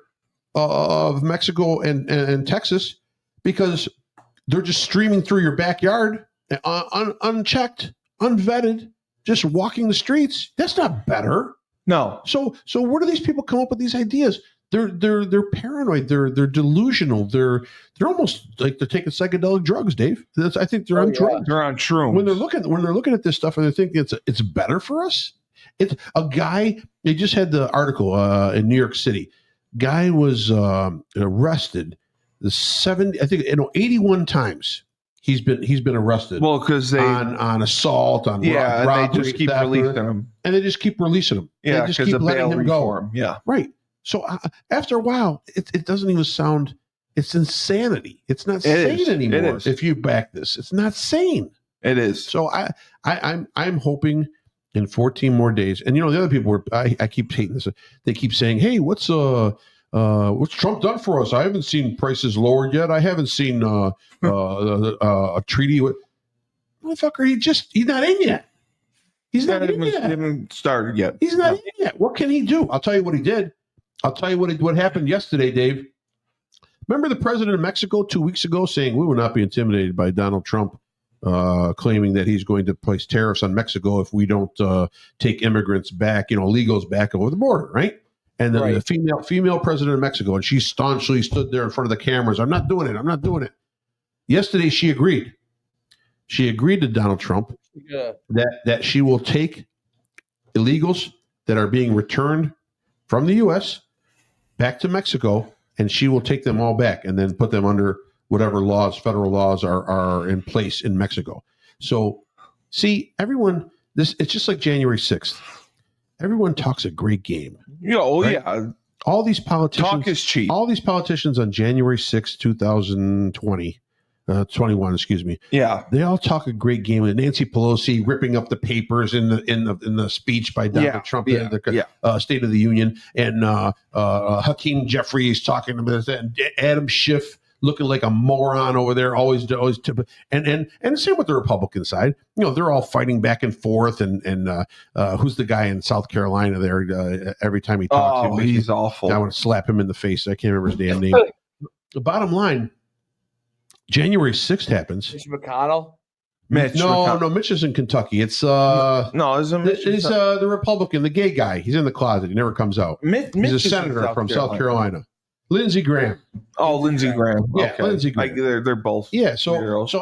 of Mexico and Texas because they're just streaming through your backyard, unchecked, unvetted, just walking the streets, that's not better. No. So where do these people come up with these ideas? They're paranoid. They're delusional. They're almost like they're taking psychedelic drugs, Dave. I think they're on drugs. They're on shrooms. When they're looking at this stuff and they're thinking it's better for us. It's a guy. They just had the article in New York City. Guy was arrested 81 times. He's been arrested. Well, because they on assault, on robbery, they just keep releasing him, and they just keep releasing him. Yeah, they just keep letting him go. Yeah, right. So after a while, it doesn't even sound. It's insanity. It's not sane anymore. If you back this, it's not sane. It is. So I'm hoping in 14 more days. And the other people I keep hating this. They keep saying, "Hey, what's Trump done for us? I haven't seen prices lowered yet. I haven't seen a treaty with motherfucker. He's not in yet. He's not in yet. Haven't started yet. He's not in yet. What can he do? I'll tell you what he did. I'll tell you what happened yesterday, Dave. Remember the president of Mexico 2 weeks ago saying we will not be intimidated by Donald Trump, claiming that he's going to place tariffs on Mexico if we don't take immigrants back, illegals back over the border, right? And then the female president of Mexico, and she staunchly stood there in front of the cameras. I'm not doing it. I'm not doing it. Yesterday, she agreed. She agreed to Donald Trump that she will take illegals that are being returned from the U.S. back to Mexico, and she will take them all back and then put them under whatever laws, federal laws are in place in Mexico. So, see, everyone, it's just like January 6th. Everyone talks a great game. Right? Yeah. All these politicians talk is cheap. All these politicians on January 6th, 2021, excuse me. Yeah. They all talk a great game. And Nancy Pelosi ripping up the papers in the speech by Donald Trump in the State of the Union, and Hakeem Jeffries talking about this, and Adam Schiff looking like a moron over there, always and same with the Republican side. They're all fighting back and forth, and who's the guy in South Carolina there? Every time he talks, he's awful. I want to slap him in the face. I can't remember his damn name. The bottom line, January 6th happens. Mitch McConnell. No, Mitch is in Kentucky. It's he's the Republican, the gay guy. He's in the closet. He never comes out. He's a senator from South Carolina. Lindsey Graham. Oh, Lindsey Graham. Yeah, okay. Lindsey Graham. They're both. Yeah, so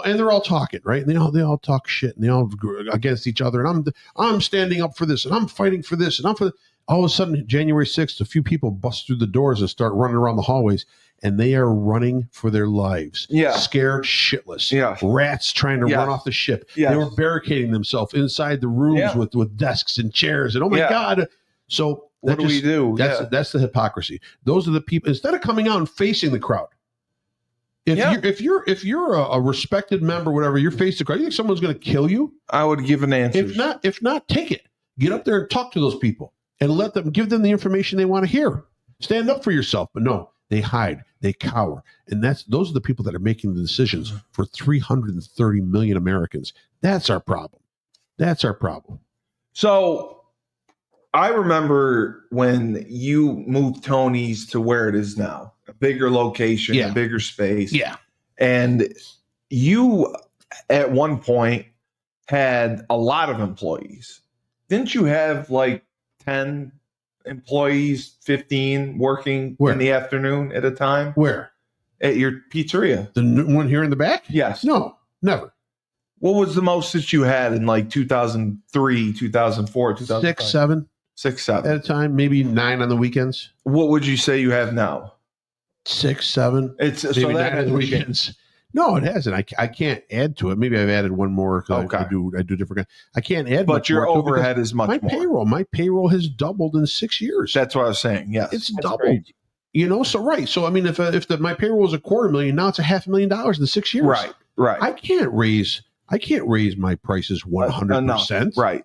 and they're all talking, right? And they all talk shit, and they all against each other. And I'm standing up for this, and I'm fighting for this, and I'm for. All of a sudden, January 6th, a few people bust through the doors and start running around the hallways, and they are running for their lives. Yeah, scared shitless. Yeah, rats trying to run off the ship. Yeah, they were barricading themselves inside the rooms with desks and chairs, and oh my god. So What do we do? That's the hypocrisy. Those are the people. Instead of coming out and facing the crowd, if you're a respected member, whatever, you're facing the crowd. You think someone's going to kill you? I would give an answer. If not, take it. Get up there and talk to those people and give them the information they want to hear. Stand up for yourself. But no, they hide, they cower, and those are the people that are making the decisions for 330 million Americans. That's our problem. So I remember when you moved Tony's to where it is now, a bigger location, a bigger space. Yeah. And you, at one point, had a lot of employees. Didn't you have like 10 employees, 15 working in the afternoon at a time? Where? At your pizzeria. The one here in the back? Yes. No, never. What was the most that you had in like 2003, 2004, 2005? 6, 7. 6, 7 at a time, maybe 9 on the weekends. What would you say you have now? 6, 7. It's maybe so 9 on the weekends. No, it hasn't. I can't add to it. Maybe I've added one more. Okay. I do different. I can't add. But your overhead is much more. My payroll has doubled in 6 years. That's what I was saying. Yes, it's doubled. Great. So right. So I mean, if my payroll was $250,000, now it's $500,000 in 6 years. Right. I can't raise my prices 100%. Right.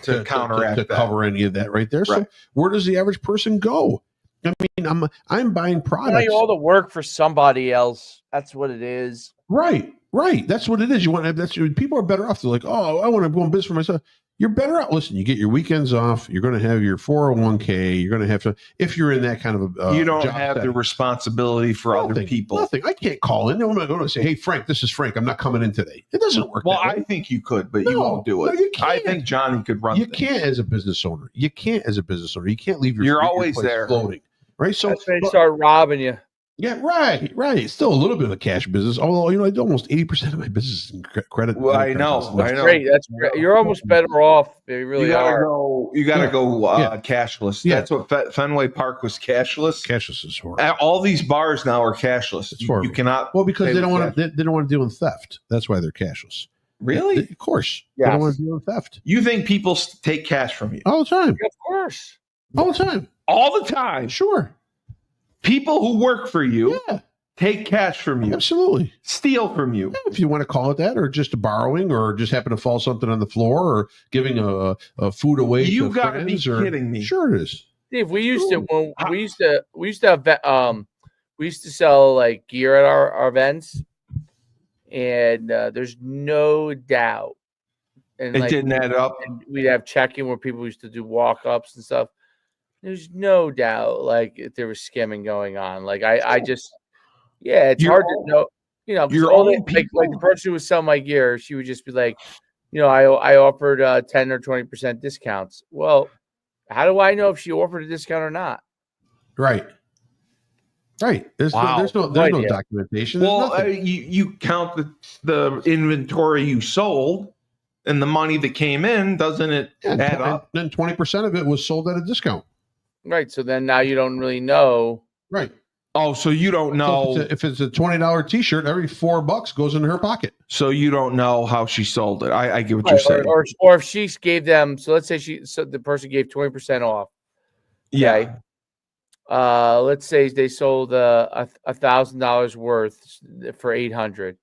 To counteract to cover any of that right there. Right. So where does the average person go? I mean, I'm buying products. All the work for somebody else. That's what it is. Right. That's what it is. People are better off. They're like, oh, I want to go in business for myself. You're better out. Listen, you get your weekends off. You're going to have your 401k. You're going to have to, if you're in that kind of you don't have the responsibility for other people. Nothing. I can't call in. I'm not going to say, hey, Frank, this is Frank. I'm not coming in today. It doesn't work. Well, I think you could, but you won't do it. No, you can't. I think Johnny could run. You can't as a business owner. You can't leave your. You're always there, floating. Right. So that's when they start robbing you. Yeah, right. It's still a little bit of a cash business, although almost 80% of my business is in credit. Well, I know. That's great. You're almost better off. You really are. You gotta go cashless. Yeah. That's what Fenway Park was cashless. Cashless is horrible. All these bars now are cashless. It's horrible. You cannot. Well, because they don't want to. They don't want to deal with theft. That's why they're cashless. Really? Of course. Yes. They don't want to deal with theft. You think people take cash from you all the time? Of course. All the time. All the time. Sure. People who work for you. Yeah. Take cash from you. Absolutely. Steal from you. Yeah, if you want to call it that, or just borrowing, or just happen to fall something on the floor, or giving a food away. You got to be kidding me. Sure it is. Steve, we used to sell like gear at our events, and there's no doubt. And it didn't add up. And we'd have check-in where people used to do walk-ups and stuff. There's no doubt like if there was skimming going on. Like I just. Yeah, it's hard to know. Like the person who was selling my gear, she would just be like, I offered 10 or 20% discounts. Well, how do I know if she offered a discount or not? Right. There's no documentation. Well, you count the inventory you sold and the money that came in, doesn't it add up? Then 20% of it was sold at a discount. Right. So then now you don't really know. Right. Oh, so you don't know if it's a $20 T-shirt, every $4 goes into her pocket. So you don't know how she sold it. I get what you're saying. Or if she gave them, so let's say the person gave 20% off. Okay? Yeah. Let's say they sold $1,000 worth for $800.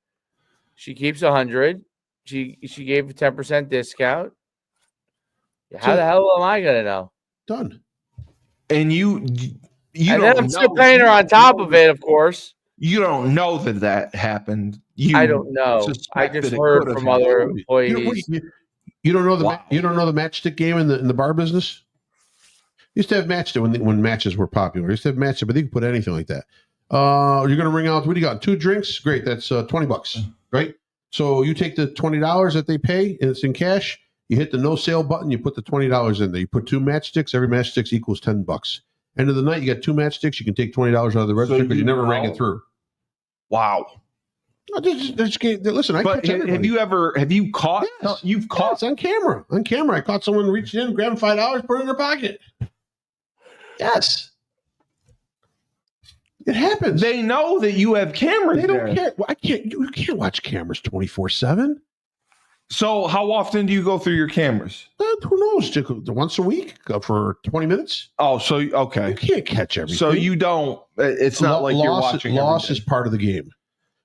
She keeps $100. She gave a 10% discount. How the hell am I gonna know? Done. And and then I'm still paying her on top of it, of course. You don't know that happened. I don't know. I just heard from other employees. You don't know you don't know the matchstick game in the bar business? Used to have matchstick when matches were popular. Used to have matchstick, but they could put anything like that. You're going to ring out. What do you got? 2 drinks? Great. That's $20, right? So you take the $20 that they pay, and it's in cash. You hit the no sale button. You put the $20 in there. You put 2 matchsticks. Every matchstick equals $10. End of the night, you got 2 matchsticks. You can take $20 out of the register because you never rang it through. Wow. Listen, have you caught? Yes. You've caught. Yes, on camera. On camera, I caught someone reaching in, grabbing $5, put it in their pocket. Yes. It happens. They know that you have cameras. They don't care. Well, you can't watch cameras 24/7. So how often do you go through your cameras? Who knows? Once a week for 20 minutes. Oh, so okay. You can't catch everything. So you don't. It's not like you're watching. Loss is part of the game,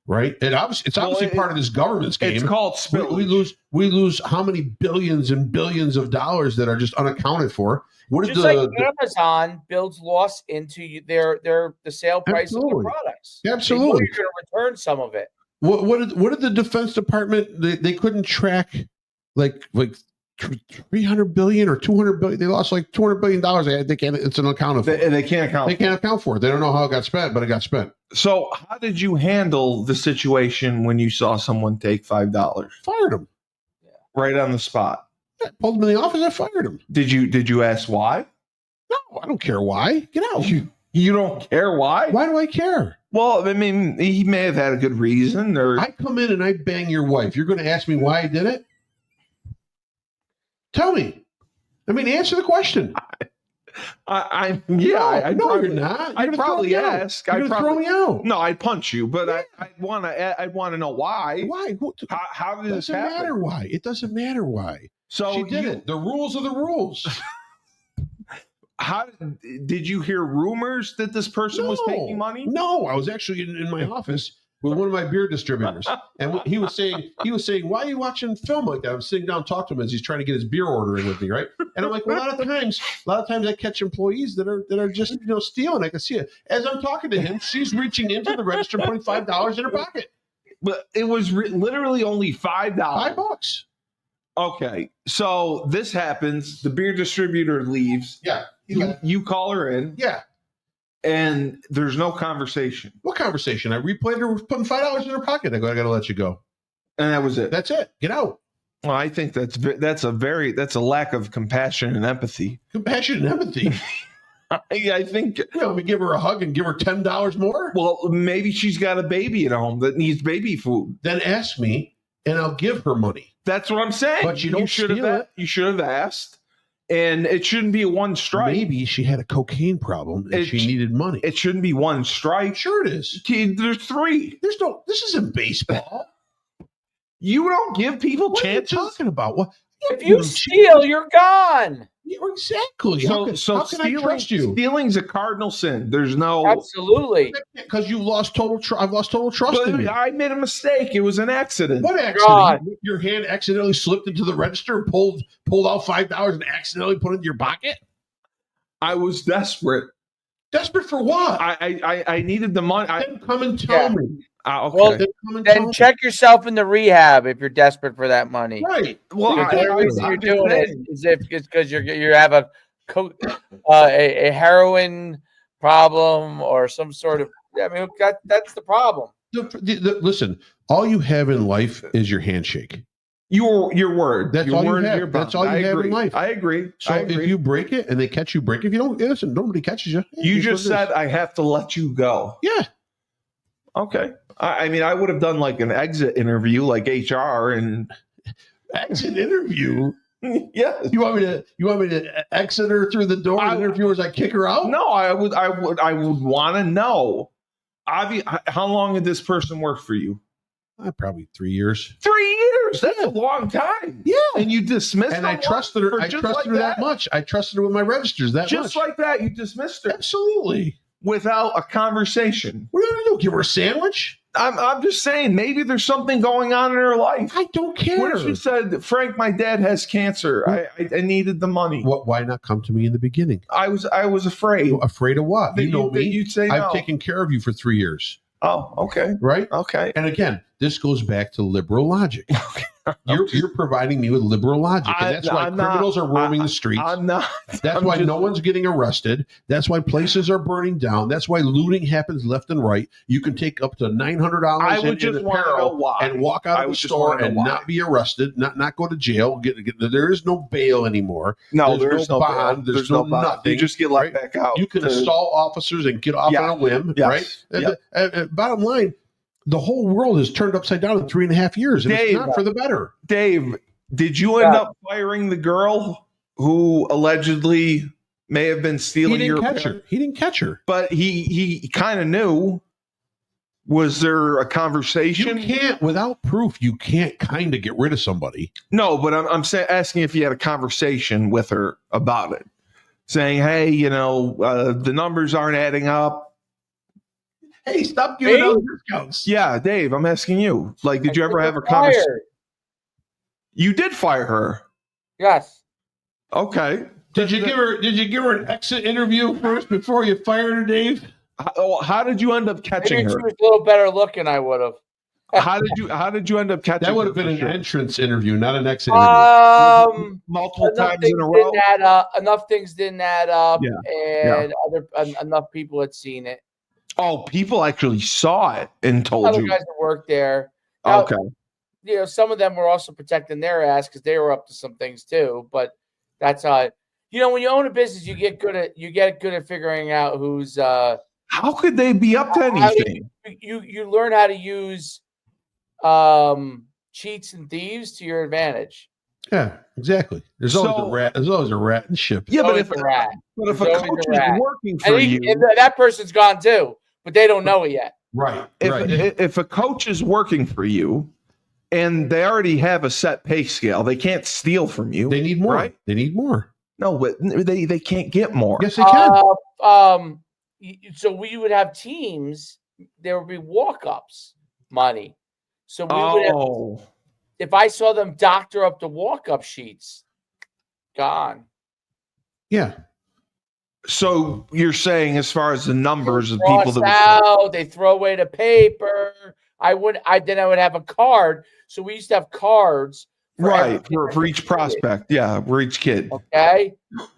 right? And it's obviously part of this government's game. It's called spillage. We lose how many billions and billions of dollars that are just unaccounted for. What is just like Amazon builds loss into the sale price of their products. Absolutely, you're going to return some of it. What did the Defense Department? They couldn't track like 300 billion or 200 billion. They lost like $200 billion. They can't. It's unaccounted for. They can't account. They can't account for it. They don't know how it got spent, but it got spent. So how did you handle the situation when you saw someone take $5? Fired him. Right on the spot. I pulled him in the office. I fired him. Did you ask why? No, I don't care why. Get out. You don't care why? Why do I care? Well, I mean, he may have had a good reason. Or I come in and I bang your wife. You're going to ask me why I did it? Tell me. I mean, answer the question. No, you're not. I'd probably ask. You're throw me out. No, I'd punch you, but I'd want to know why. Why? How did this happen? It doesn't matter why. It doesn't matter why. So she did it. The rules are the rules. How did you hear rumors that this person was taking money? No, I was actually in my office with one of my beer distributors, and he was saying, "Why are you watching film like that?" I'm sitting down talking to him as he's trying to get his beer order in with me, right? And I'm like, well, a lot of times I catch employees that are just stealing. I can see it as I'm talking to him. She's reaching into the register, putting $5 in her pocket. But it was literally only $5. $5. Okay, so this happens. The beer distributor leaves. Yeah. You call her in. Yeah. And there's no conversation. What conversation? I replayed her putting $5 in her pocket. I go, I got to let you go. And that was it. That's it. Get out. Well, I think that's a lack of compassion and empathy. Compassion and empathy. I think. Let me give her a hug and give her $10 more. Well, maybe she's got a baby at home that needs baby food. Then ask me, and I'll give her money. That's what I'm saying. But you should have asked. And it shouldn't be a one strike. Maybe she had a cocaine problem and she needed money. It shouldn't be one strike. Sure it is. There's 3. This isn't baseball. You don't give people chances. What are you talking about? What? If you steal, you're gone. Yeah, exactly. So how can I trust you? Stealing's a cardinal sin. There's no absolutely because you lost total. I've lost total trust in you. I made a mistake. It was an accident. What accident? Your hand accidentally slipped into the register, pulled out $5, and accidentally put it in your pocket. I was desperate. Desperate for what? I needed the money. Then come and tell me. Okay. Well, then check yourself into rehab if you're desperate for that money. Right. Well, the reason you're doing it is if it's because you have a heroin problem or some sort of. I mean, that's the problem. Listen, all you have in life is your handshake. Your word. That's all you have. That's all you have in life. I agree. So if you break it and they catch you break, if you don't, listen, nobody catches you. You just said I have to let you go. Yeah. Okay. I mean, I would have done like an exit interview, like HR and exit interview. Yeah. You want me to exit her through the door and interview her as I kick her out? No, I would want to know. How long did this person work for you? Probably 3 years. 3 years. That's a long time. Yeah. And you dismissed her. And I trusted her. I trusted her that much. I trusted her with my registers that much. Just like that, you dismissed her. Absolutely. Without a conversation. What are you going to do? Give her a sandwich? I'm just saying, maybe there's something going on in her life. I don't care. What if she said, Frank, my dad has cancer. I needed the money. Why not come to me in the beginning? I was afraid. Afraid of what? You know me. You'd say no. I've taken care of you for 3 years. Oh, okay. Right? Okay. And again, this goes back to liberal logic. You're providing me with liberal logic. And that's why criminals are roaming the streets. I'm not. That's why no one's getting arrested. That's why places are burning down. That's why looting happens left and right. You can take up to $900 in apparel and walk out of the store and not be arrested, not go to jail. There is no bail another. No, there's no bond. There's no nothing. You just get let back out. You can assault officers and get off on a whim, right? Bottom line, the whole world is turned upside down in 3.5 years, and it's not for the better. Dave, did you end up firing the girl who allegedly may have been stealing your He didn't catch her. But he kind of knew. Was there a conversation? You can't, without proof, you can't kind of get rid of somebody. No, but I'm asking if you had a conversation with her about it, saying, "Hey, the numbers aren't adding up." Hey, stop giving out discounts. Yeah, Dave, I'm asking you. Like, did you ever have a conversation? You did fire her. Yes. Okay. Did you give her an exit interview first before you fired her, Dave? How did you end up catching her? She was a little better looking. I would have. How did you end up catching her? That would have been an entrance interview, not an exit interview. Multiple times in a row. Enough things didn't add up, Yeah. and enough people had seen it. Oh, people actually saw it and told Other you. guys that worked there. Now, Okay. Some of them were also protecting their ass because they were up to some things too. But that's how. When you own a business, you get good at figuring out who's. How could they be up to anything? You learn how to use cheats and thieves to your advantage. Yeah, exactly. There's always a rat. There's always a rat in the ship. Yeah, but if a coach is working for you, that person's gone too, but they don't know it yet. Right. If a coach is working for you, and they already have a set pay scale, they can't steal from you. They need more. Right? They need more. No, but they can't get more. Yes, they can. So we would have teams. There would be walk-ups money. So we would have, if I saw them doctor up the walk-up sheets, gone. Yeah. So you're saying, as far as the numbers of people they throw away the paper. I would have a card. So we used to have cards. For each prospect, for each kid. Okay,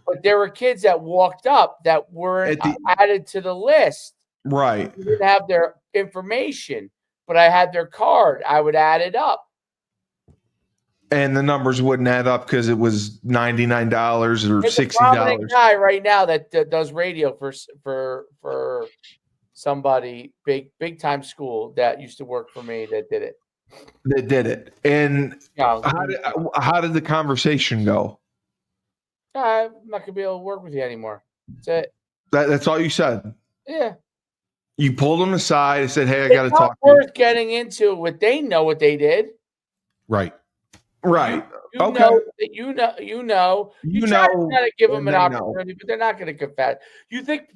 but there were kids that walked up that weren't added to the list. Right. We didn't have their information, but I had their card. I would add it up. And the numbers wouldn't add up because it was $99 or $60. A prominent guy right now that does radio for somebody big time school that used to work for me that did it. And how did the conversation go? I'm not gonna be able to work with you anymore. That's it. That's all you said. Yeah. You pulled them aside and said, "Hey, I got to talk." It's not worth getting into what they know what they did. Right. Right. You know that you try to give them an opportunity, but they're not going to confess. You think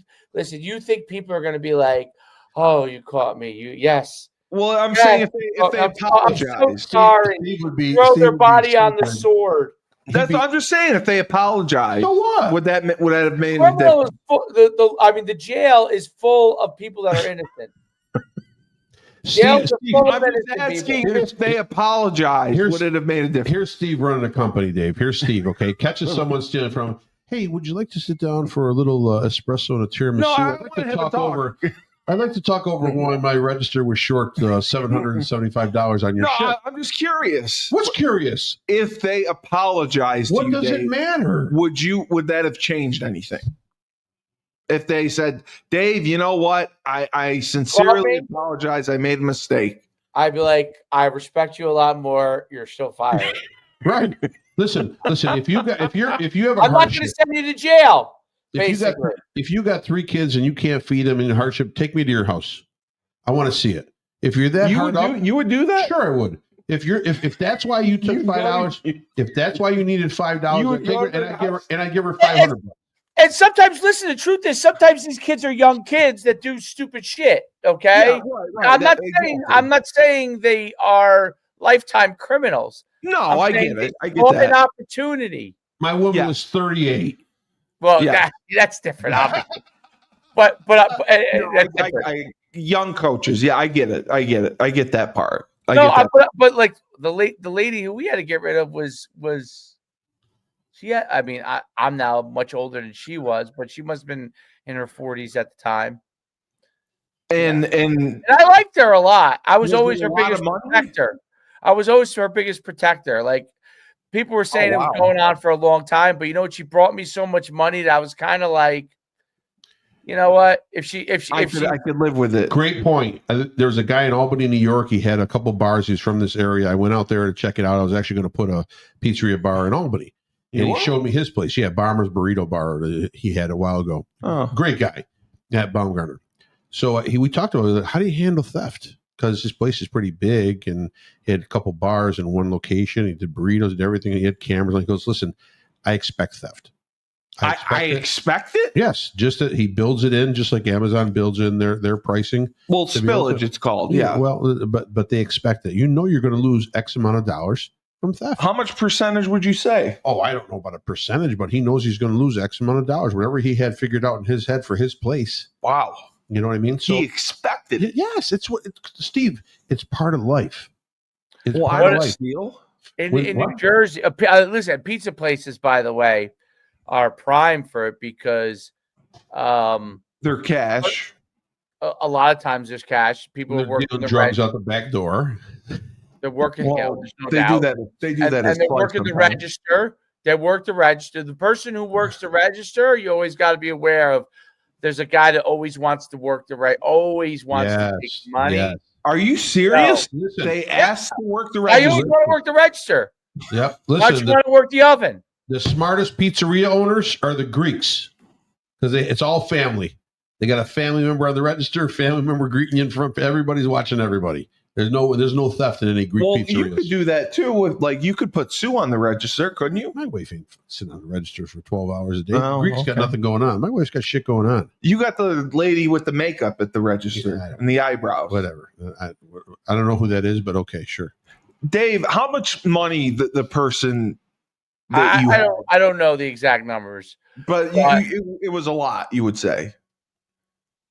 people are going to be like, "Oh, you caught me." Yes. Well, I'm saying if they apologize, I'm so sorry. Throw their body on the sword. That's what I'm just saying. If they apologize, so what? Would that have made a difference? The jail is full of people that are innocent. Steve, I'm just asking if they apologize, would it have made a difference? Here's Steve running a company, Dave. Here's Steve, okay? Catches someone stealing from him. Hey, would you like to sit down for a little espresso and a tiramisu? No, I'd like to talk over why my register was short $775 on your ship. I'm just curious. What's curious? If they apologize to you, what does it matter? Would that have changed anything? If they said, "Dave, you know what? I sincerely apologize. I made a mistake." I'd be like, "I respect you a lot more. You're still fired." Right. Listen. If you have a hardship, I'm not going to send you to jail. If you got 3 kids and you can't feed them in hardship, take me to your house. I want to see it. If you're that you would do that? Sure, I would. If that's why you took $5, if that's why you needed $5, I give her $500. And sometimes, listen, the truth is, sometimes these kids are young kids that do stupid shit. Okay, right. I'm not saying they are lifetime criminals. No, I get it. I get that. An opportunity. My woman was 38. Well, that's different, obviously. but young coaches, I get it. I get that part. But like the lady who we had to get rid of was she had, I'm now much older than she was, but she must have been in her 40s at the time. And I liked her a lot. I was always her biggest protector. Like, people were saying it was going on for a long time, but you know what? She brought me so much money that I was kind of like, you know what? I could live with it. Great point. There was a guy in Albany, New York. He had a couple bars. He's from this area. I went out there to check it out. I was actually going to put a pizzeria bar in Albany, and he showed me his place. Yeah, Bomber's Burrito Bar. He had a while ago. Oh. Great guy at Baumgartner. So we talked about how do you handle theft? Because his place is pretty big, and he had a couple bars in one location. He did burritos and everything. And he had cameras. And he goes, "Listen, I expect theft. I expect it. Yes, just that he builds it in, just like Amazon builds in their pricing. Well, spillage, it's called. Yeah. Well, but they expect it. You know, you're going to lose X amount of dollars from theft. How much percentage would you say? Oh, I don't know about a percentage, but he knows he's going to lose X amount of dollars. Whatever he had figured out in his head for his place. Wow. You know what I mean? So he expected it. Yes, Steve. It's part of life. It's part of life. Steal? In New Jersey, listen, pizza places, by the way, are prime for it because they're cash. A lot of times there's cash. People are working the drugs out the back door. They're working. Well, there's no they doubt. do that. They do that. And they're working the register. They work the register. The person who works the register, you always got to be aware of. There's a guy that always wants to work always wants to make money. Yes. Are you serious? No. They ask to work the register. I always want to work the register. Yep. Listen, why don't you want to work the oven? The smartest pizzeria owners are the Greeks because it's all family. They got a family member on the register, family member greeting you in front. Everybody's watching everybody. There's no theft in any Greek pizzerias. You could do that too. With you could put Sue on the register, couldn't you? My wife ain't sitting on the register for 12 hours a day. Oh, Greeks got nothing going on. My wife's got shit going on. You got the lady with the makeup at the register and the eyebrows. Whatever. I don't know who that is, but okay, sure. Dave, how much money the person I don't know the exact numbers, but it was a lot. You would say.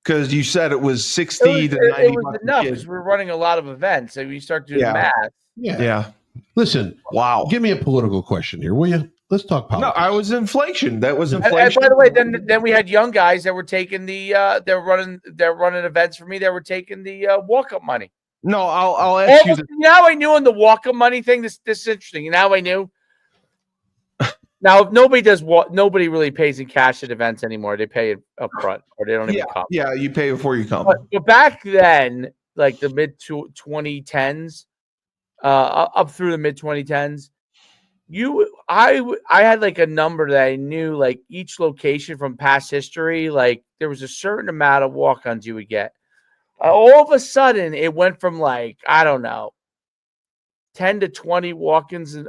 Because you said it was 60 to 90 it was enough because we're running a lot of events. So you start doing math. Yeah. Listen. Wow. Give me a political question here, will you? Let's talk politics. No, I was inflation. That was inflation. And by the way, then we had young guys that were taking they're running events for me. That were taking the walk-up money. No, I'll ask you. Now I knew on the walk-up money thing. This is interesting. Now I knew. Now, if nobody really pays in cash at events anymore. They pay it up front, or they don't even come. Yeah, you pay before you come. But back then, like the mid 2010s, up through the mid 2010s, I had like a number that I knew, like each location from past history, like there was a certain amount of walk-ons you would get. All of a sudden, it went from like, I don't know, 10 to 20 walk-ons in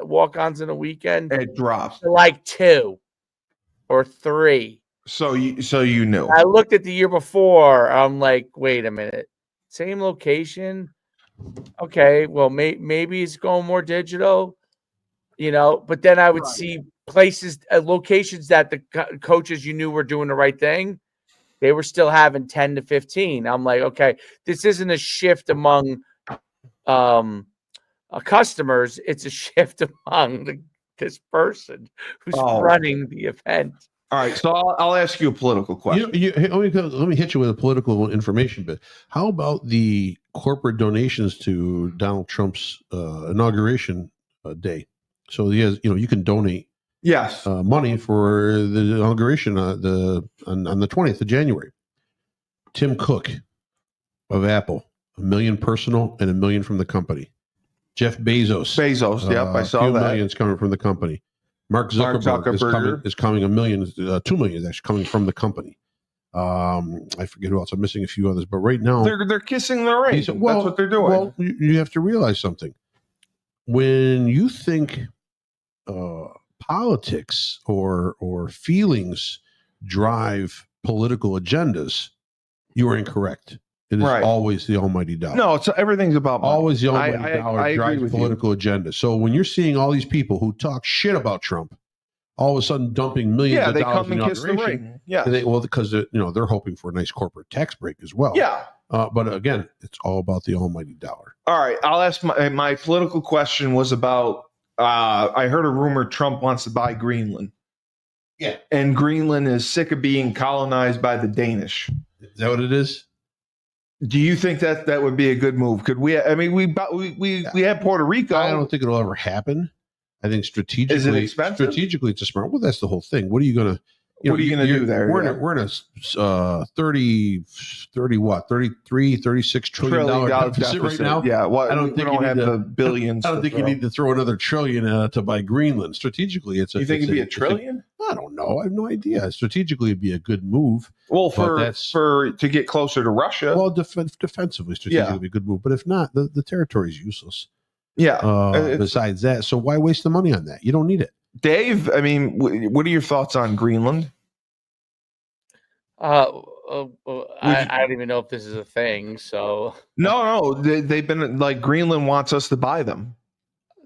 a weekend. It drops to like 2 or 3. So you knew. I looked at the year before. I'm like, wait a minute, same location. Okay, well maybe it's going more digital, But then I would see places, locations that the coaches you knew were doing the right thing. They were still having 10 to 15. I'm like, okay, this isn't a shift among customers, it's a shift among this person who's running the event. All right, so I'll ask you a political question. Let me hit you with a political information bit. How about the corporate donations to Donald Trump's inauguration day? So he has, you can donate money for the inauguration on the 20th of January. Tim Cook of Apple, $1 million personal and $1 million from the company. Jeff Bezos. Yep, I saw that. Millions coming from the company. Mark Zuckerberg is coming $1 million. $2 million is actually coming from the company. I forget who else. I'm missing a few others, but right now they're kissing the ring. That's what they're doing. Well, you have to realize something. When you think politics or feelings drive political agendas, you are incorrect. It is always the almighty dollar. No, everything's about money. Always the almighty dollar drives political agenda. So when you're seeing all these people who talk shit about Trump, all of a sudden dumping millions of dollars in inauguration, kiss the ring. Yeah, because they're hoping for a nice corporate tax break as well. Yeah, but again, it's all about the almighty dollar. All right, I'll ask my political question was about. I heard a rumor Trump wants to buy Greenland. Yeah, and Greenland is sick of being colonized by the Danish. Is that what it is? Do you think that would be a good move? Could we? I mean, we had Puerto Rico. I don't think it'll ever happen. I think strategically, is it expensive? Strategically, it's a smart. Well, that's the whole thing. What are you going to? What are you going to do there? We're in a 36 trillion dollar deficit right now. Yeah, well, I don't think we don't have the billions. I don't think you need to throw another trillion to buy Greenland. Strategically, it's. You think it'd be a trillion? I don't know. I have no idea. Strategically, it'd be a good move. Well, to get closer to Russia. Well, defensively, strategically, it'd be a good move. But if not, the territory is useless. Yeah. Besides that, so why waste the money on that? You don't need it. Dave, I mean, what are your thoughts on Greenland? I don't even know if this is a thing. So no, they've been like Greenland wants us to buy them.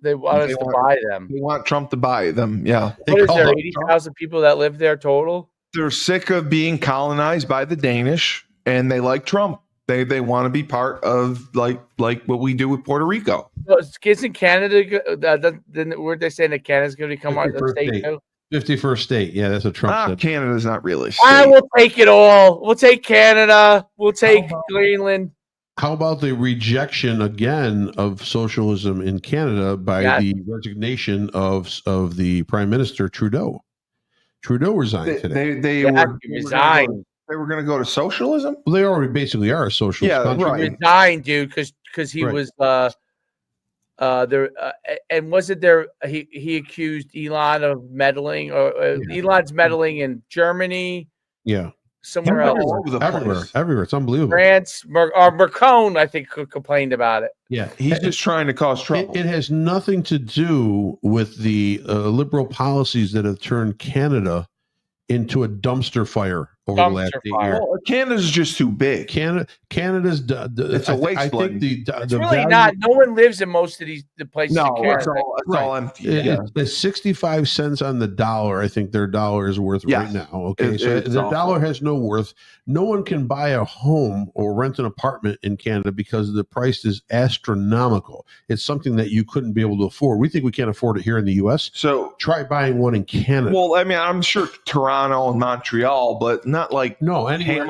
They want us to buy them. They want Trump to buy them. Yeah. What is there? 80,000 people that live there total. They're sick of being colonized by the Danish, and they like Trump. They want to be part of like what we do with Puerto Rico. Well, isn't Canada? Weren't they saying that Canada's going to become our state too? 51st state. Yeah, that's what Trump said. Canada's not really a state. I will take it all. We'll take Canada. We'll take Greenland. How about the rejection again of socialism in Canada by the resignation of the Prime Minister Trudeau? Trudeau resigned today. They resigned. They were going to go to socialism. Well, they already basically are a socialist country. Right. Resigned, dude, because he was there. And wasn't there? He accused Elon of meddling, or Elon's meddling in Germany. Yeah. Somewhere else. Everywhere. It's unbelievable. France, Macron, I think, complained about it. Yeah. He's just trying to cause trouble. It has nothing to do with the liberal policies that have turned Canada into a dumpster fire over the last 8 years. Well, Canada's just too big. Canada's it's a wasteland. It's really not. No one lives in most of the places. No, it's all empty. It's 65 cents on the dollar. I think their dollar is worth right now. Okay, so the dollar has no worth. No one can buy a home or rent an apartment in Canada because the price is astronomical. It's something that you couldn't be able to afford. We think we can't afford it here in the U.S. So try buying one in Canada. Well, I mean, I'm sure Toronto and Montreal, but not like anywhere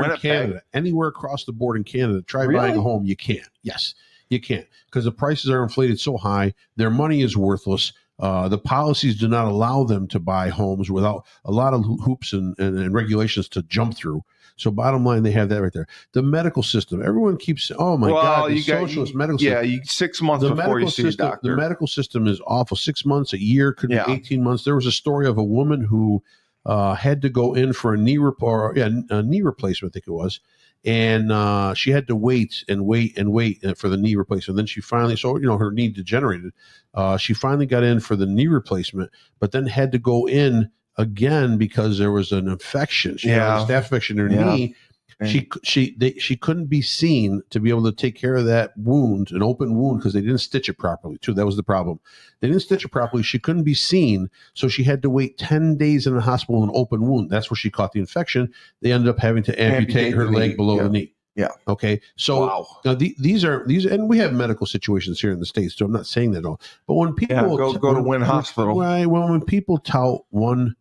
in Canada, anywhere across the board in Canada. Try buying a home. You can't. Yes, you can't, because the prices are inflated so high. Their money is worthless. The policies do not allow them to buy homes without a lot of hoops and regulations to jump through. So bottom line, they have that right there. The medical system. Everyone keeps saying, oh, my God, the socialist medical system. Yeah, 6 months before you see a doctor. The medical system is awful. 6 months, a year, could be 18 months. There was a story of a woman who had to go in for a knee replacement, I think it was. And she had to wait for the knee replacement. Then she finally, her knee degenerated. She finally got in for the knee replacement, but then had to go in again because there was an infection. She had a staph infection in her knee. She couldn't be seen to be able to take care of that wound, an open wound, because they didn't stitch it properly too. That was the problem. They didn't stitch it properly. She couldn't be seen, so she had to wait 10 days in the hospital, an open wound. That's where she caught the infection. They ended up having to amputate her leg below the knee. Yeah. Okay. So now these are, and we have medical situations here in the States, so I'm not saying that at all. But when people go to Wynn Hospital, right? When people tout one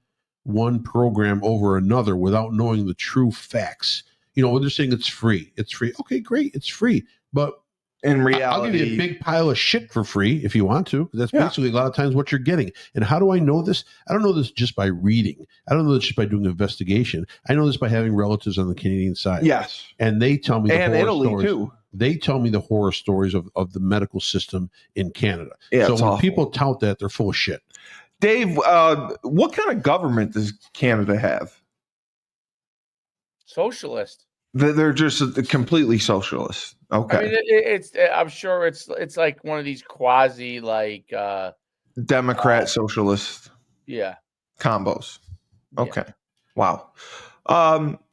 program over another without knowing the true facts. When they're saying it's free. Okay, great. It's free. But in reality, I'll give you a big pile of shit for free if you want to. That's basically a lot of times what you're getting. And how do I know this? I don't know this just by reading. I don't know this just by doing an investigation. I know this by having relatives on the Canadian side. Yes. And they tell me the horror Italy stories. Too. They tell me the horror stories of the medical system in Canada. Yeah, so when awful. People tout that, they're full of shit. Dave, what kind of government does Canada have? Socialist. They're just completely socialist. Okay. I mean, I'm sure it's like one of these quasi Democrat socialist. Yeah. Combos. Okay. Yeah. Wow.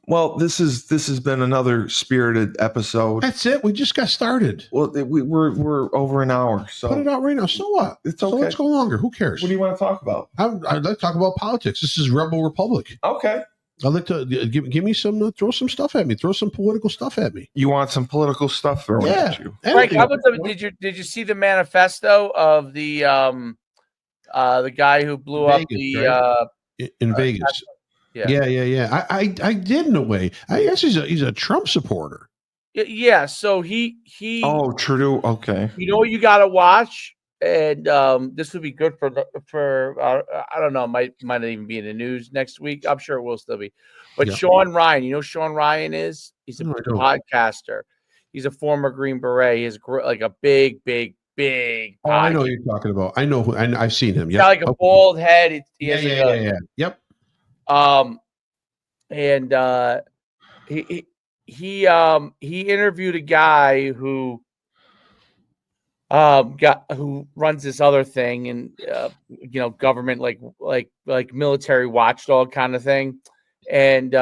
Well, this has been another spirited episode. That's it. We just got started. Well, we're over an hour. So put it out right now. So what? It's okay. So let's go longer. Who cares? What do you want to talk about? I'd like to talk about politics. This is Rebel Republic. Okay. I'd like to give me some, throw some stuff at me. Throw some political stuff at me. You want some political stuff thrown at you? Frank, how about did you see the manifesto of the guy who blew Vegas, up in Vegas? Yeah. I did in a way. I guess he's a Trump supporter. Yeah. So he. Oh, Trudeau. Okay. You know what you got to watch, and this would be good for I don't know, might not even be in the news next week. I'm sure it will still be. But Sean Ryan, you know who Sean Ryan is? He's a podcaster. He's a former Green Beret. He's like a big big. Oh, I know who you're talking about. I know who. I've seen him. Yeah, like a bald head. He has yeah. Yep. And he interviewed a guy who who runs this other thing, and government, like military watchdog kind of thing, and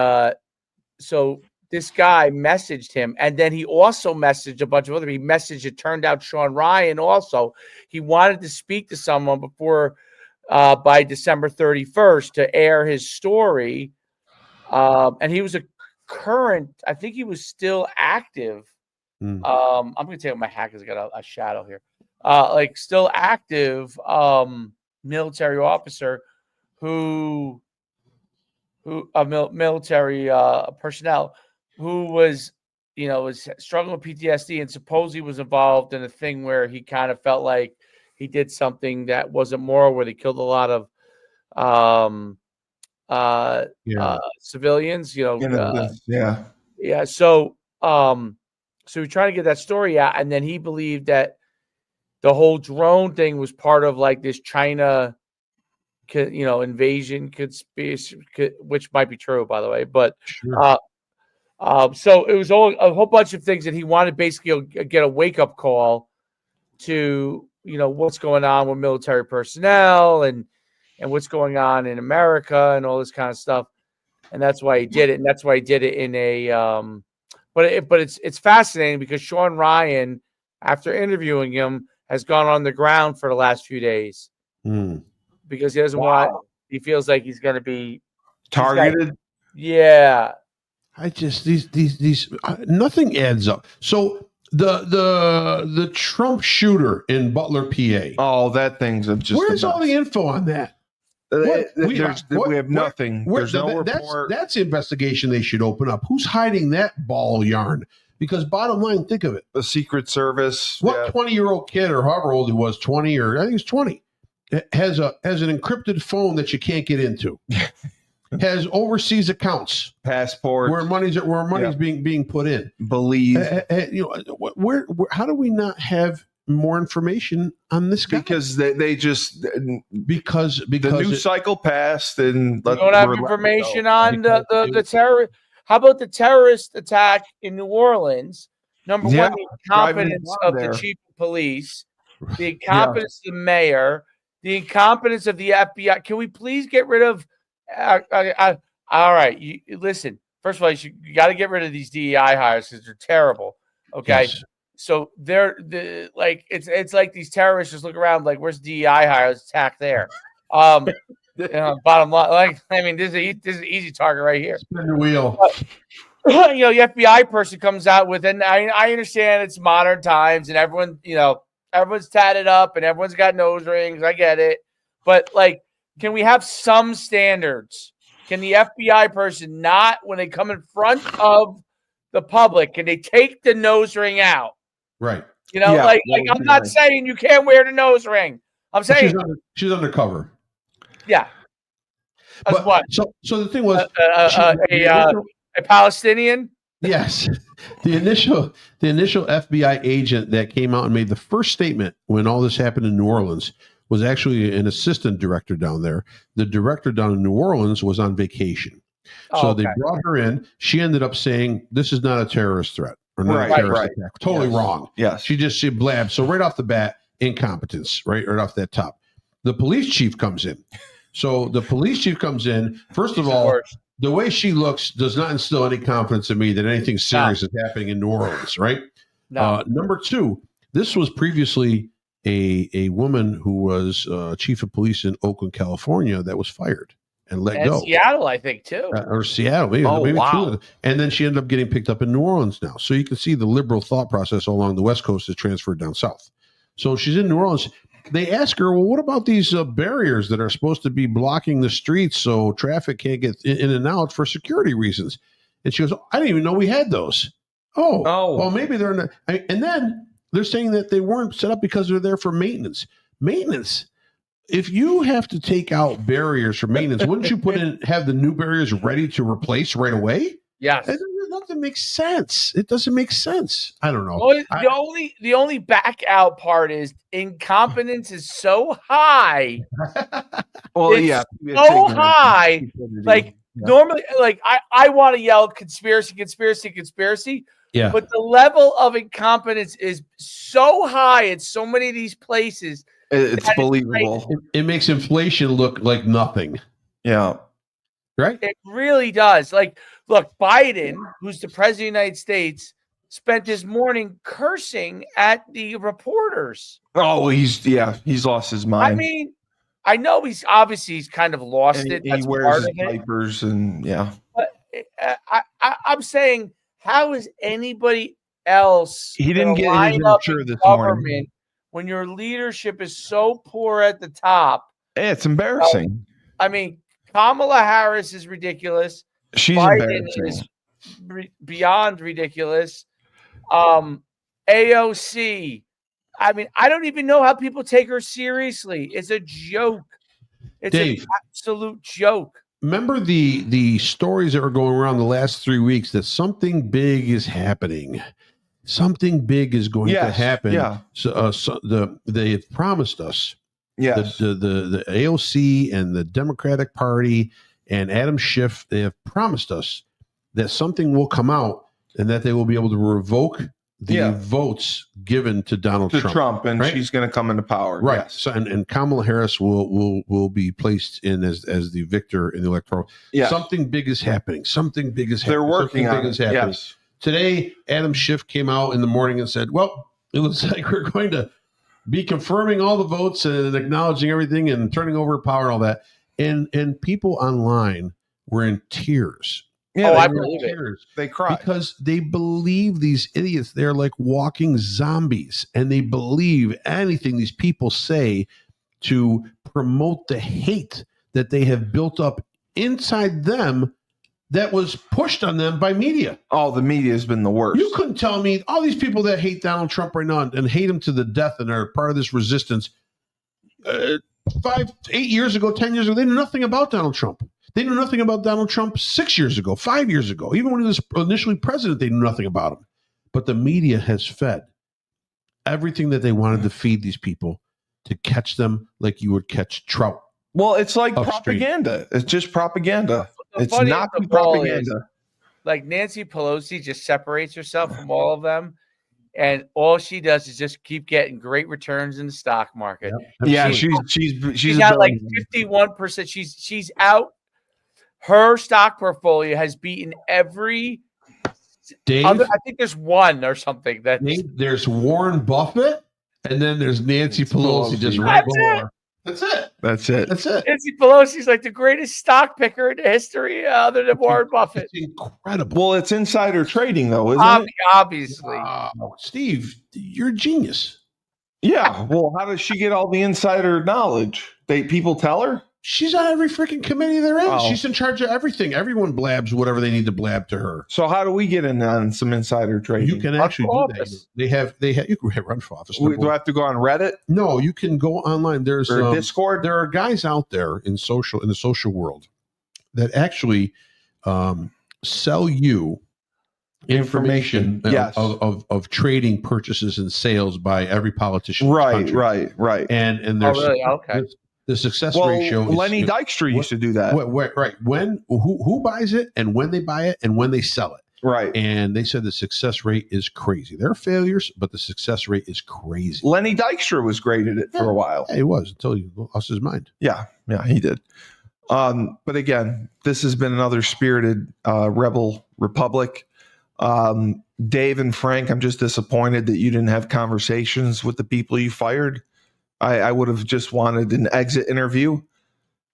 so this guy messaged him, and then he also messaged a bunch of other. He messaged. It turned out Sean Ryan also. He wanted to speak to someone before by December 31st to air his story, and he was a current. I think he was still active. I'm going to take out my hat because I got a shadow here. Like still active military officer who military personnel who was struggling with PTSD, and supposedly was involved in a thing where he kind of felt like he did something that wasn't moral, where they killed a lot of civilians. So we trying to get that story out, and then he believed that the whole drone thing was part of like this China, invasion conspiracy, which might be true, by the way. But sure. So it was a whole bunch of things that he wanted basically get a wake up call to, what's going on with military personnel and what's going on in America and all this kind of stuff, and that's why he did it. And that's why he did it in a But it's fascinating because Sean Ryan, after interviewing him, has gone on the ground for the last few days because he doesn't want. He feels like he's going to be targeted. Yeah, I just these nothing adds up. So the Trump shooter in Butler, PA. Oh, that thing's just. Where's all the info on that? We have nothing. There's no report. That's the investigation they should open up. Who's hiding that ball yarn? Because bottom line, think of it. The Secret Service. What 20-year-old kid or however old he was, 20 or I think he's 20, has an encrypted phone that you can't get into. Has overseas accounts, passport, where money's being put in. Believe how do we not have more information on this guy? Because they just because the news cycle passed and you don't have information on the terror. How about the terrorist attack in New Orleans? Number one, the incompetence of the chief of police, the incompetence of the mayor, the incompetence of the FBI. Can we please get rid of? All right, listen. First of all, you got to get rid of these DEI hires because they're terrible. Okay. Yes. So it's like these terrorists just look around like, where's DEI hires? Attack there. Bottom line, this is an easy target right here. Spin the wheel. The FBI person comes out with, and I understand it's modern times and everyone, everyone's tatted up and everyone's got nose rings. I get it, but can we have some standards? Can the FBI person not, when they come in front of the public, can they take the nose ring out? Right. I'm not saying you can't wear the nose ring. I'm saying she's undercover. Yeah. But what? So the thing was a Palestinian. Yes, the initial FBI agent that came out and made the first statement when all this happened in New Orleans was actually an assistant director down there. The director down in New Orleans was on vacation. They brought her in. She ended up saying, this is not a terrorist threat or not a terrorist attack. Totally wrong. Yes. She blabbed. So right off the bat, incompetence, right off that top. The police chief comes in. So the police chief comes in. First of all, the way she looks does not instill any confidence in me that anything serious is happening in New Orleans, right? No. Number two, this was previously a woman who was chief of police in Oakland, California, that was fired and let go. Seattle, I think, too. Or Seattle. Maybe two. And then she ended up getting picked up in New Orleans now. So you can see the liberal thought process along the West Coast is transferred down south. So she's in New Orleans. They ask her, well, what about these barriers that are supposed to be blocking the streets so traffic can't get in and out for security reasons? And she goes, I didn't even know we had those. Oh. Well, maybe they're not. And then they're saying that they weren't set up because they're there for maintenance. Maintenance. If you have to take out barriers for maintenance, wouldn't you have the new barriers ready to replace right away? Yes. nothing makes sense. It doesn't make sense. I don't know. Well, the only back out part is incompetence is so high. Well, it's so high. Like normally, like I want to yell conspiracy. Yeah. But the level of incompetence is so high in so many of these places. It's believable. It makes inflation look like nothing. Yeah. Right? It really does. Like, look, Biden, who's the president of the United States, spent this morning cursing at the reporters. Oh, he's lost his mind. I mean, I know he's kind of lost it. He That's wears part his of it. diapers and But I'm saying, how is anybody else? He didn't get his mature this morning when your leadership is so poor at the top. It's embarrassing. I mean, Kamala Harris is ridiculous. She's Biden embarrassing. is beyond ridiculous. AOC. I mean, I don't even know how people take her seriously. It's a joke. It's Dave, an absolute joke. Remember the stories that were going around the last 3 weeks that something big is happening. Something big is going to happen. Yeah. They have promised us. Yes. The AOC and the Democratic Party and Adam Schiff, they have promised us that something will come out and that they will be able to revoke the votes given to Donald Trump. And she's going to come into power. Right. Yes. So, and Kamala Harris will be placed in as the victor in the electoral. Yeah. Something big is happening. Something big is happening. They're working on it. Yes. Today, Adam Schiff came out in the morning and said, well, it looks like we're going to be confirming all the votes and acknowledging everything and turning over power and all that. And people online were in tears. Yeah, I believe it. They cry because they believe these idiots. They're like walking zombies, and they believe anything these people say to promote the hate that they have built up inside them that was pushed on them by media. Oh, the media has been the worst. You couldn't tell me all these people that hate Donald Trump right now and hate him to the death and are part of this resistance. 5, 8 years ago, 10 years ago, they knew nothing about Donald Trump. They knew nothing about Donald Trump 6 years ago, 5 years ago. Even when he was initially president, they knew nothing about him. But the media has fed everything that they wanted to feed these people to catch them like you would catch trout. Well, it's like propaganda. It's just propaganda. It's not propaganda. Like Nancy Pelosi just separates herself from all of them. And all she does is just keep getting great returns in the stock market. Yep. Yeah, she's got like 51%. She's out. Her stock portfolio has beaten every other. I think there's one or something that there's Warren Buffett, and then there's Nancy Pelosi just right below. That's it. Nancy Pelosi's like the greatest stock picker in history, other than Warren Buffett. It's incredible. Well, it's insider trading, though, isn't it? Obviously. Steve, you're a genius. Yeah. Well, how does she get all the insider knowledge? People tell her? She's on every freaking committee there is. She's in charge of everything. Everyone blabs whatever they need to blab to her. So how do we get in on some insider trading? You can actually do that. They have you can run for office. Do I have to go on Reddit? No, you can go online. There's Discord. There are guys out there in the social world that actually sell you information of trading purchases and sales by every politician. Right. And there's the success ratio. Lenny Dykstra used to do that. Right. When who buys it and when they buy it and when they sell it. Right. And they said the success rate is crazy. There are failures, but the success rate is crazy. Lenny Dykstra was great at it for a while. Yeah, he was until he lost his mind. Yeah, he did. But again, this has been another spirited rebel republic. Dave and Frank, I'm just disappointed that you didn't have conversations with the people you fired. I would have just wanted an exit interview.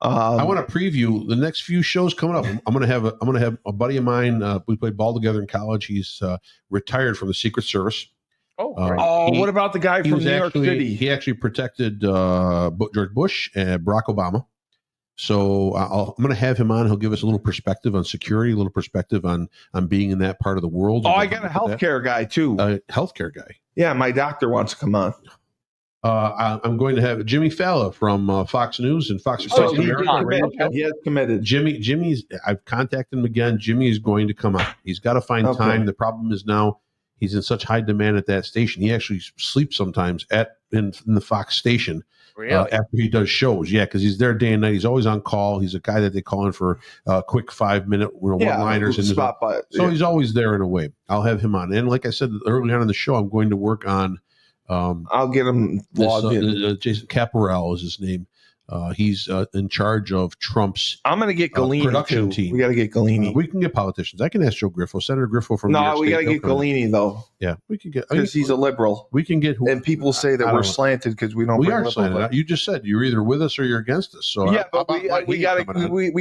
I want to preview the next few shows coming up. I'm going to have a buddy of mine. We played ball together in college. He's retired from the Secret Service. What about the guy from New York City? He actually protected George Bush and Barack Obama. So I'm going to have him on. He'll give us a little perspective on security, a little perspective on being in that part of the world. I got a healthcare guy too. A healthcare guy. Yeah, my doctor wants to come on. I'm going to have Jimmy Fallon from Fox News and Fox America. He has committed. Jimmy's. I've contacted him again. Jimmy is going to come on. He's got to find time. The problem is now he's in such high demand at that station. He actually sleeps sometimes in the Fox station. Really? After he does shows, because he's there day and night. He's always on call. He's a guy that they call in for quick 5-minute one-liners. So he's always there in a way. I'll have him on. And like I said earlier on in the show, I'm going to work on. I'll get him logged in. Jason Caporell is his name. He's in charge of Trump's. I'm going to get Galini production team. We got to get Galini. We can get politicians. I can ask Joe Griffo, Senator Griffo from. No, we got to get Galini though. Yeah, we can get because he's a liberal. We can get. And people say that we're slanted because we don't. We are slanted. You just said you're either with us or you're against us. So but we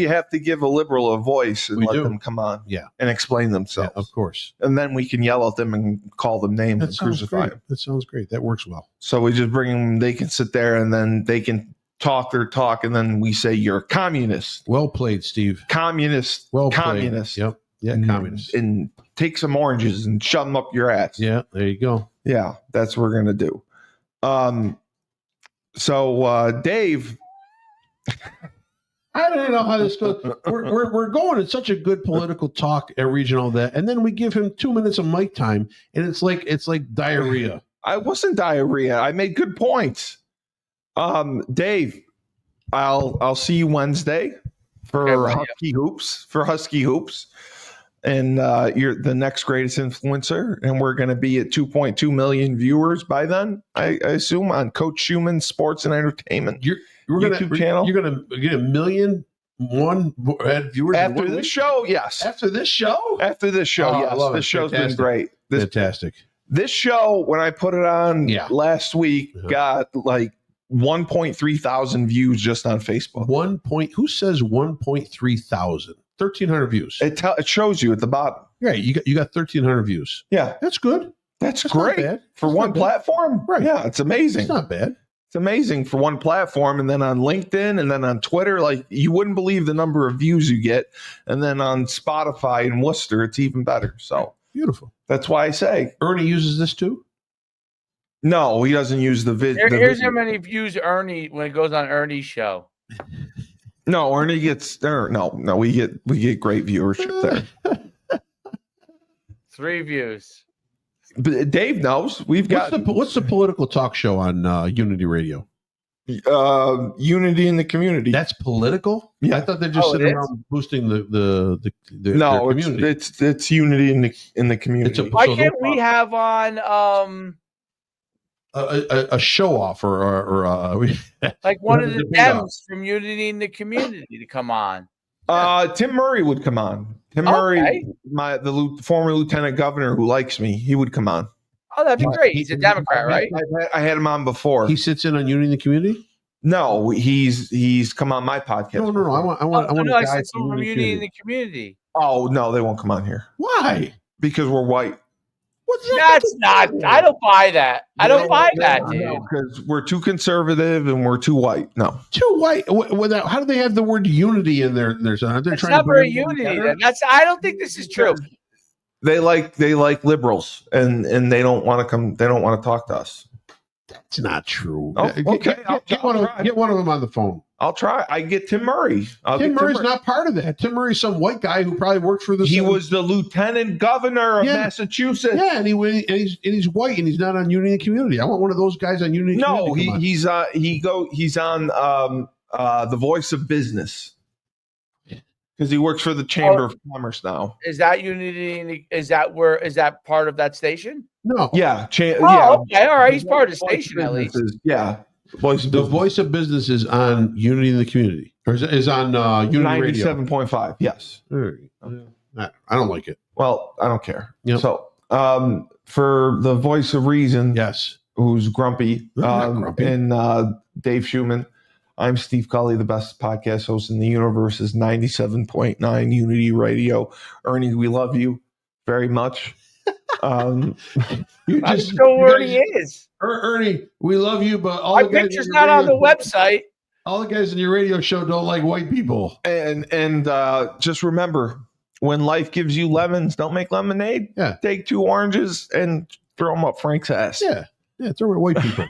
have to give a liberal a voice and let them come on. Yeah, and explain themselves. Yeah, of course. And then we can yell at them and call them names and crucify them. That sounds great. That works well. So we just bring them. They can sit there and then they can talk their talk, and then we say you're a communist. Well played, Steve. Communist. Well played. Communist. Yep. Yeah, communist. And take some oranges and shove them up your ass. Yeah, there you go. Yeah, that's what we're gonna do. So Dave, I don't know how this goes. We're going in such a good political talk at regional that, and then we give him 2 minutes of mic time, and it's like diarrhea. I wasn't diarrhea. I made good points. Dave, I'll see you Wednesday for Husky Hoops, and you're the next greatest influencer, and we're going to be at 2.2 million viewers by then. I assume on Coach Schuman Sports and Entertainment YouTube channel. You're going to get 1 million viewers after this show. Yes, after this show. Yes, this show's been great. Fantastic. This show, when I put it on last week, got like 1.3 thousand views just on Facebook. Who says 1.3 thousand? 1,300 views. It shows you at the bottom. Right, you got 1,300 views. Yeah, that's good. That's great for one platform. Right? Yeah, it's amazing. It's not bad. It's amazing for one platform, and then on LinkedIn, and then on Twitter, like you wouldn't believe the number of views you get, and then on Spotify and Worcester, it's even better. So beautiful. That's why I say Ernie uses this too. No, he doesn't use the video. Here's how many views Ernie when it goes on Ernie's show. No, Ernie gets there. No, we get great viewership there. 3 views. But Dave knows we've got. What's the political talk show on Unity Radio? Unity in the community. That's political. Yeah, I thought they're just sitting around boosting the no, community. It's unity in the community. Why can't we have on a show off or like one of the Dems from Unity in the Community to come on? Tim Murray would come on. Tim Murray, the former lieutenant governor who likes me, he would come on. Oh, that'd be great. He's a Democrat, right? I had him on before. He sits in on Unity in the Community. No, he's come on my podcast. No. I want. I said someone from Unity in the Community. Oh no, they won't come on here. Why? Because we're white. That's not. I don't buy that. I don't buy that, dude. Because we're too conservative and we're too white. No, too white. How do they have the word unity in there? They're trying to bring unity. I don't think this is true. They like liberals, and they don't want to come. They don't want to talk to us. That's not true. Oh, okay, get one of them on the phone. I'll try. I get Tim Murray. Tim Murray's not part of that. Tim Murray's some white guy who probably worked for the. He was the lieutenant governor of Massachusetts. Yeah, and he's white and he's not on Unity Community. I want one of those guys on Unity. No, he's on the Voice of Business because he works for the Chamber of Commerce now. Is that Unity? Is that part of that station? No. Yeah. Okay. All right. He's part of the station at least. Yeah. The Voice of Business is on Unity in the Community, or is on Unity Radio. 97.5. Yes. I don't like it. Well, I don't care. Yep. So, for the Voice of Reason, yes, who's grumpy, and Dave Schuman, I'm Steve Cully, the best podcast host in the universe. Is 97.9 Unity Radio. Ernie, we love you very much. You just know where he is. Ernie, we love you, but all my the guys picture's not on the website. All the guys in your radio show don't like white people. And just remember, when life gives you lemons, don't make lemonade. Yeah. Take 2 oranges and throw them up Frank's ass. Yeah, throw it at white people.